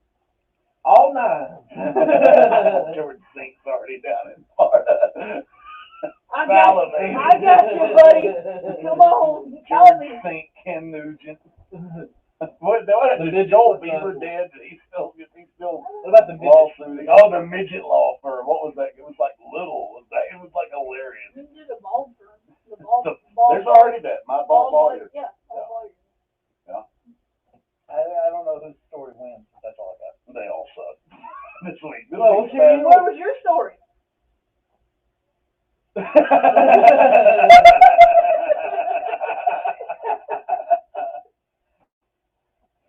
All 9. George Zink's already down in Florida. I got you, buddy. Come on. Tell George me. Zink, Ken Nugent. What did Joel Beaver dead? He's still What about the midget? lawsuit. Oh, the midget law firm. What was that? It was like little. It was like hilarious. You did a ball firm. The ball There's already that. My ball lawyer. Yeah, ball lawyer. I don't know whose story wins, but that's all I got. They all suck. This week. This Well, week's let's hear bad. What was your story?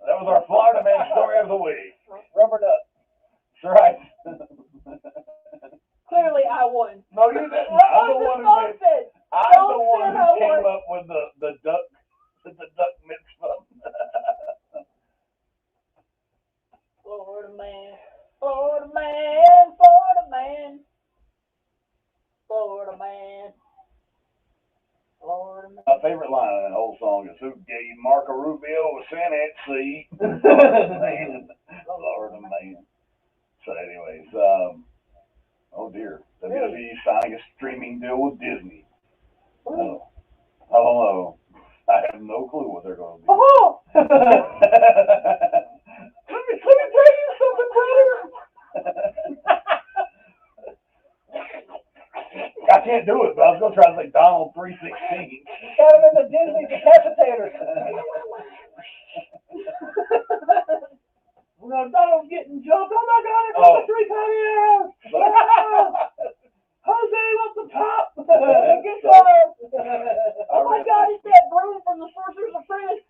That was our Florida man story of the week. Rubber duck. That's right. Clearly, I won. No, you didn't. What I'm the was one the who song made, said? I'm Don't the one say who I came won. up with the duck mitzvah. Florida man, Florida man, Florida man, Florida man, Florida man. My favorite line in that whole song is, "Who gave Marco Rubio a Senate seat?" Florida man. Florida man. So anyways, oh dear. WWE signing a streaming deal with Disney. Oh, I don't know. I have no clue what they're going to do. Oh, Let me tell you something, brother. I can't do it, but I was going to try to say Donald 316. Got him in the Disney decapitator. No, Donald's getting jumped. Oh my God! It's Oh. a 3-time year. Jose wants the top. Get some. oh my God, it's that broom from the Sorcerer's Apprentice.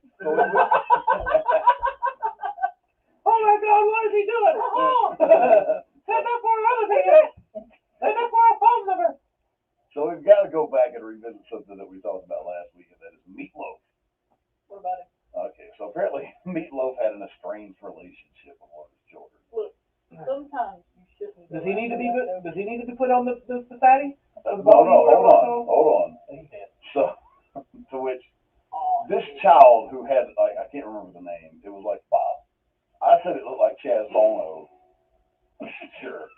Oh my God! What is he doing? Oh, send up for another thing. Send up for a phone number. So we've got to go back and revisit something that we talked about last week, and that is Meatloaf. What about it? Okay, so apparently Meatloaf had an estranged relationship with one of his children. Sometimes you shouldn't. Does he need to be? Does he need to be put on the fatty? No, hold on. So, to which Oh, this child who had, like, I can't remember the name, it was like Bob. I said it looked like Chaz Bono. Sure.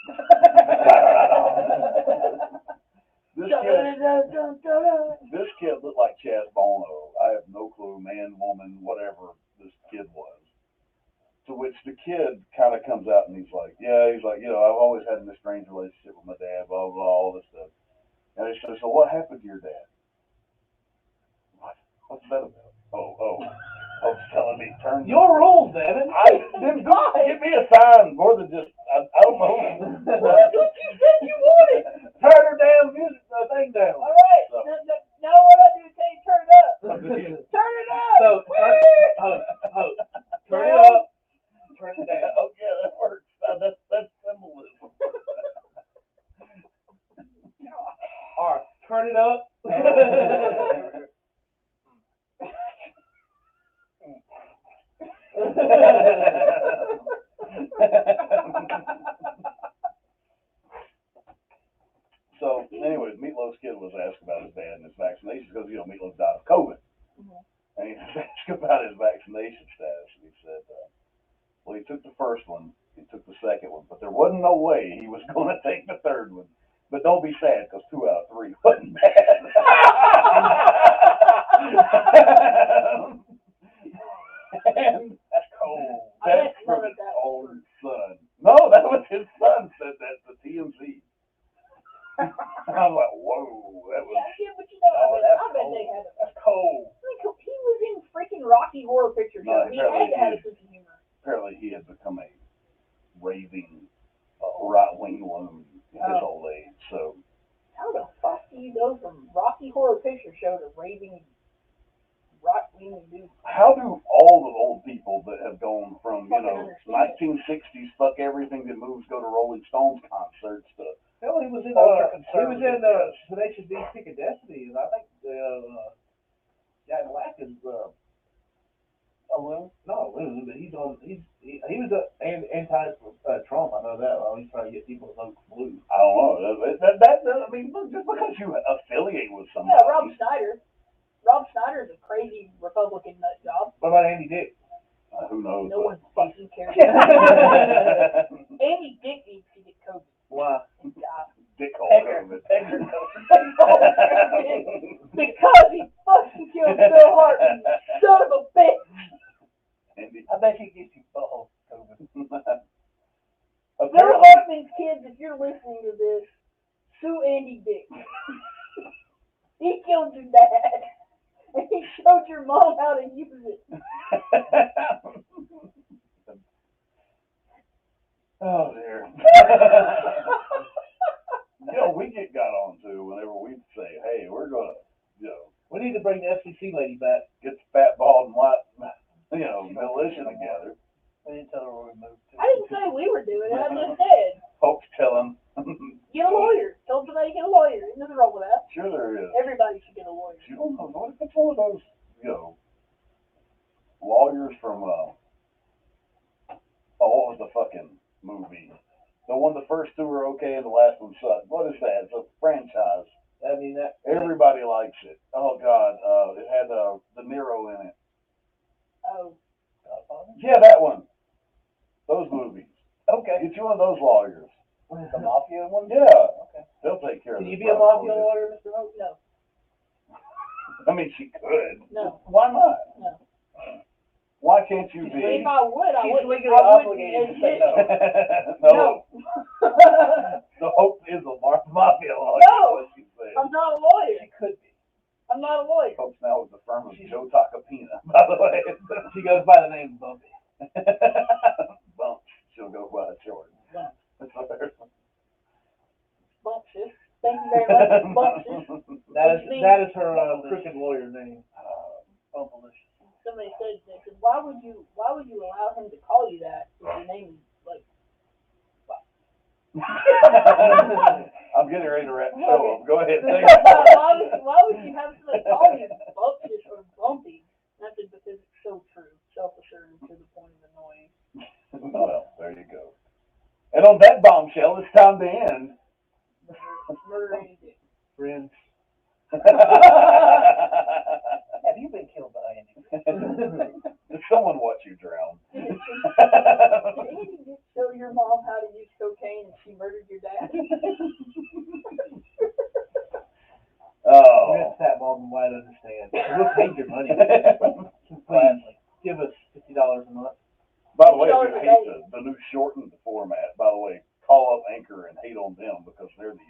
This kid looked like Chaz Bono. I have no clue, man, woman, whatever this kid was. To which the kid kind of comes out and he's like, I've always had an estranged relationship with my dad, blah, blah, all this stuff. And he says, so what happened to your dad? What's that about? I was telling me, turn Your rules, Devin. Then give me a sign more than just, I don't know. that's what you said you wanted. Turn her damn music thing down. All right. So- Now what I do is say turn it up. Turn it up. So, turn it up. Turn it down. Okay, that works. That's symbolism. All right, turn it up. So, anyways, Meatloaf's kid was asked about his dad and his vaccinations because, Meatloaf died of COVID. Mhm. And he was asked about his vaccination status. And he said, well, he took the first one, he took the second one, but there wasn't no way he was going to take the third one. But don't be sad, because 2 out of 3 wasn't bad. And That's cold. that's I from bet his that own son. No, that was his son said that to TMZ. I was like, whoa, that was. Yeah, but you know, Oh, I that's bet cold. they had a. That's cold. He was in freaking Rocky Horror Picture Show. No, He had to have a sense of humor. Apparently he had become a raving right-wing loon in his old age. So How the fuck do you go from Rocky Horror Picture Show to raving right-wing dude? how do all the old people that have gone from, Fucking understand 1960s, fuck everything that moves, go to Rolling Stones concerts to, Hell, he was in Ultra-conservative, yes. Tenacious D, Stick of Destiny, and I think Jack Black is A loon? not a loon, but he was anti-Trump. I know that. Well, he's trying to get people to vote blue. I don't know. I mean, look, just because you affiliate with somebody. Yeah, Rob Schneider. Rob Schneider's a crazy Republican nut job. What about Andy Dick? Who knows? No one fucking cares. but- Andy Dick needs to get COVID. Why? He's got Dick hole COVID. because he fucking killed Bill Hartman, son of a bitch. Andy. I bet he gets you butthole COVID. Bill Apparently, Hartman's kids, if you're listening to this, sue Andy Dick. He killed your dad. and he showed your mom how to use it. Oh dear. We get got on to whenever we say, hey, we're gonna, We need to bring the FCC lady back. get the fat, bald, and white, militia together. We didn't tell her where we moved to. I didn't say we were doing it. I just said, Folks tell them. get a lawyer. Tell somebody to get a lawyer. There's nothing wrong with that. Sure there is. Everybody should get a lawyer. You don't know. What if it's one of those, lawyers from, what was the fucking movie? The first two were okay and the last one sucked. What is that? It's a franchise. I mean, that Everybody likes it. Oh God, it had De Niro in it. Oh. Godfather? Yeah, that one. Those movies. Okay. Get you one of those lawyers. The mafia one? Yeah. Okay. They'll take care of Can it. you be a mafia lawyer, Mr. Hope? No. I mean, she could. No. Why not? No. Why can't you If be? I would, I She's wouldn't. legally I wouldn't obligated to say admit- No. No. The Hope is a mafia lawyer. No. What she said. I'm not a lawyer. She could be. I'm not a lawyer. Hope's now with the firm of Joe Tacopina, by the way. She goes by the name Bumpy. Bumps. She'll go by short. That's what they're Bumptious. Thank you very much, Bumptious. That is her crooked lawyer name. Bumpalicious. Somebody said, they said, why would you allow him to call you that if your name is like, I'm getting ready to wrap the show up. Go ahead. Take why would you have somebody call you Bumptious or Bumpy? And I said, because it's so true, self-assured to the point of annoying. Well, there you go. And on that bombshell, it's time to end. Murder anything. Friends. Have you been killed by Andy? Did someone watch you drown? Did Andy just show your mom how to use cocaine and she murdered your dad? Oh. Rent Fat Bald and White understand. We'll take your money. Gladly. Give us $50 a month. By the way, if $50 you a hate day. the new shortened format, by the way, call up Anchor and hate on them because they're the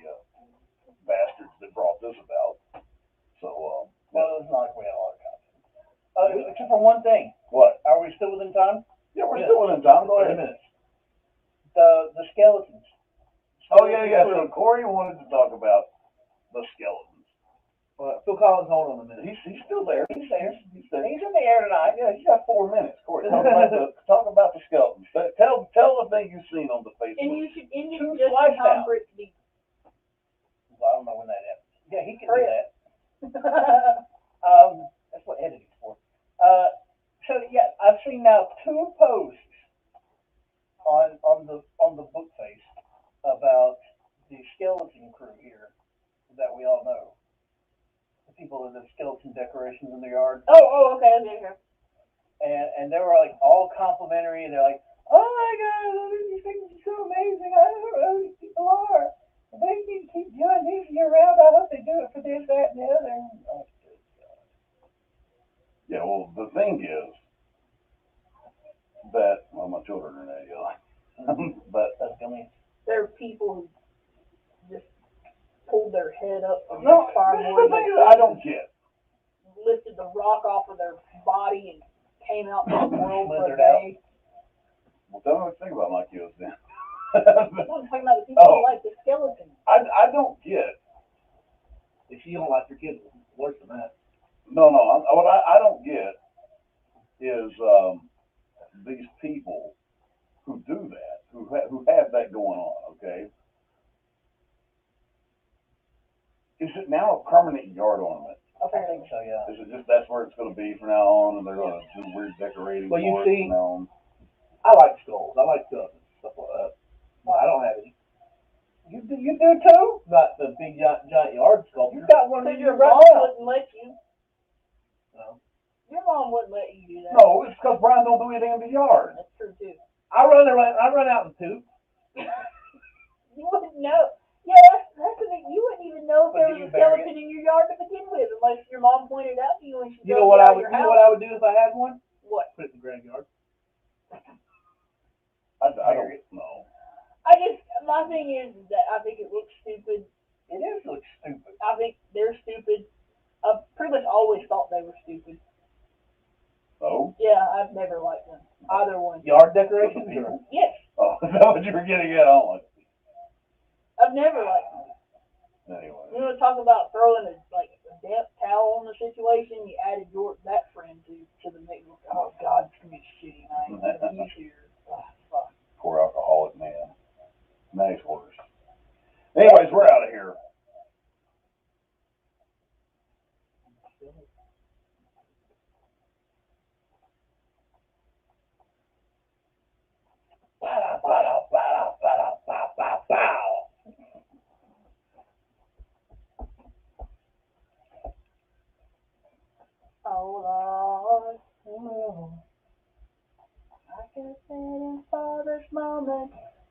bastards that brought this about. So, Well, it's not like we had a lot of content. Except for one thing. what? Are we still within time? Yeah, we're still within time. Go 30 ahead. minutes. The skeletons. Oh, yeah. So Corey wanted to talk about the skeletons. Phil Collins, hold on a minute. He's still there. He's there. He's there. He's in the air tonight. Yeah, he's got 4 minutes. Corey, talk about the skeletons. Tell the thing you've seen on the Facebook. And you should Two just slice time down. for it to be. Well, I don't know when that happens. Yeah, he can do Hurry that. That's what editing's for. So yeah, I've seen now 2 posts on the book face about the skeleton crew here that we all know. The people that have skeleton decorations in their yard. Oh, okay, okay. And they were like all complimentary, and they're like, "Oh my God, these things are so amazing! I don't know who these people are. They need to keep doing these year round. I hope they do it for this, that, and the other." Oh, good God. Yeah, well, the thing is that, well, my children are now yelling, but That's gonna There are people who just pulled their head up from no, the far this is more the thing that I don't get. lifted the rock off of their body and came out in the world for a Slithered out. day. Well, tell me what you think about my kids then. I'm talking about the people Oh. who like the skeleton. I don't get. If you don't like your kids, it's worse than that. No, what I don't get is these people who do that, who have that going on. Okay, is it now a permanent yard ornament? I think so, yeah. Is it just that's where it's going to be from now on, and they're going to do weird decorating Well, you for see- it from now on? I like skulls. I like stuff and stuff like that. Well, I don't have any. You do too? Not the big giant yard sculpture. You've got one Because in your your right mom now. wouldn't let you. No. Your mom wouldn't let you do that. No, it's because Brian don't do anything in the yard. That's true too. I run out and poop. You wouldn't know. Yeah, that's the thing. You wouldn't even know if But there do was you a bury skeleton in your yard to begin with, unless your mom pointed it out to you when she You drove know what you I out of would? your You know house. what I would do if I had one? What? Put it in the graveyard. I don't know. My thing is that I think it looks stupid. It is looks stupid. I think they're stupid. A pretty much always thought they were stupid. Oh? Yeah, I've never liked them. Either one. Yard decorations? Or? People? Yes, Oh, is that what you were getting at? I don't like I've never liked them. anyway. You want to talk about throwing a damp towel on the situation? You added that friend to the mix. Oh God, it's gonna be a shitty night. He's here. Fuck. Poor alcoholic man. Nice worse. Anyways, we're out of here. Oh Lord, I can sit in Father's moment.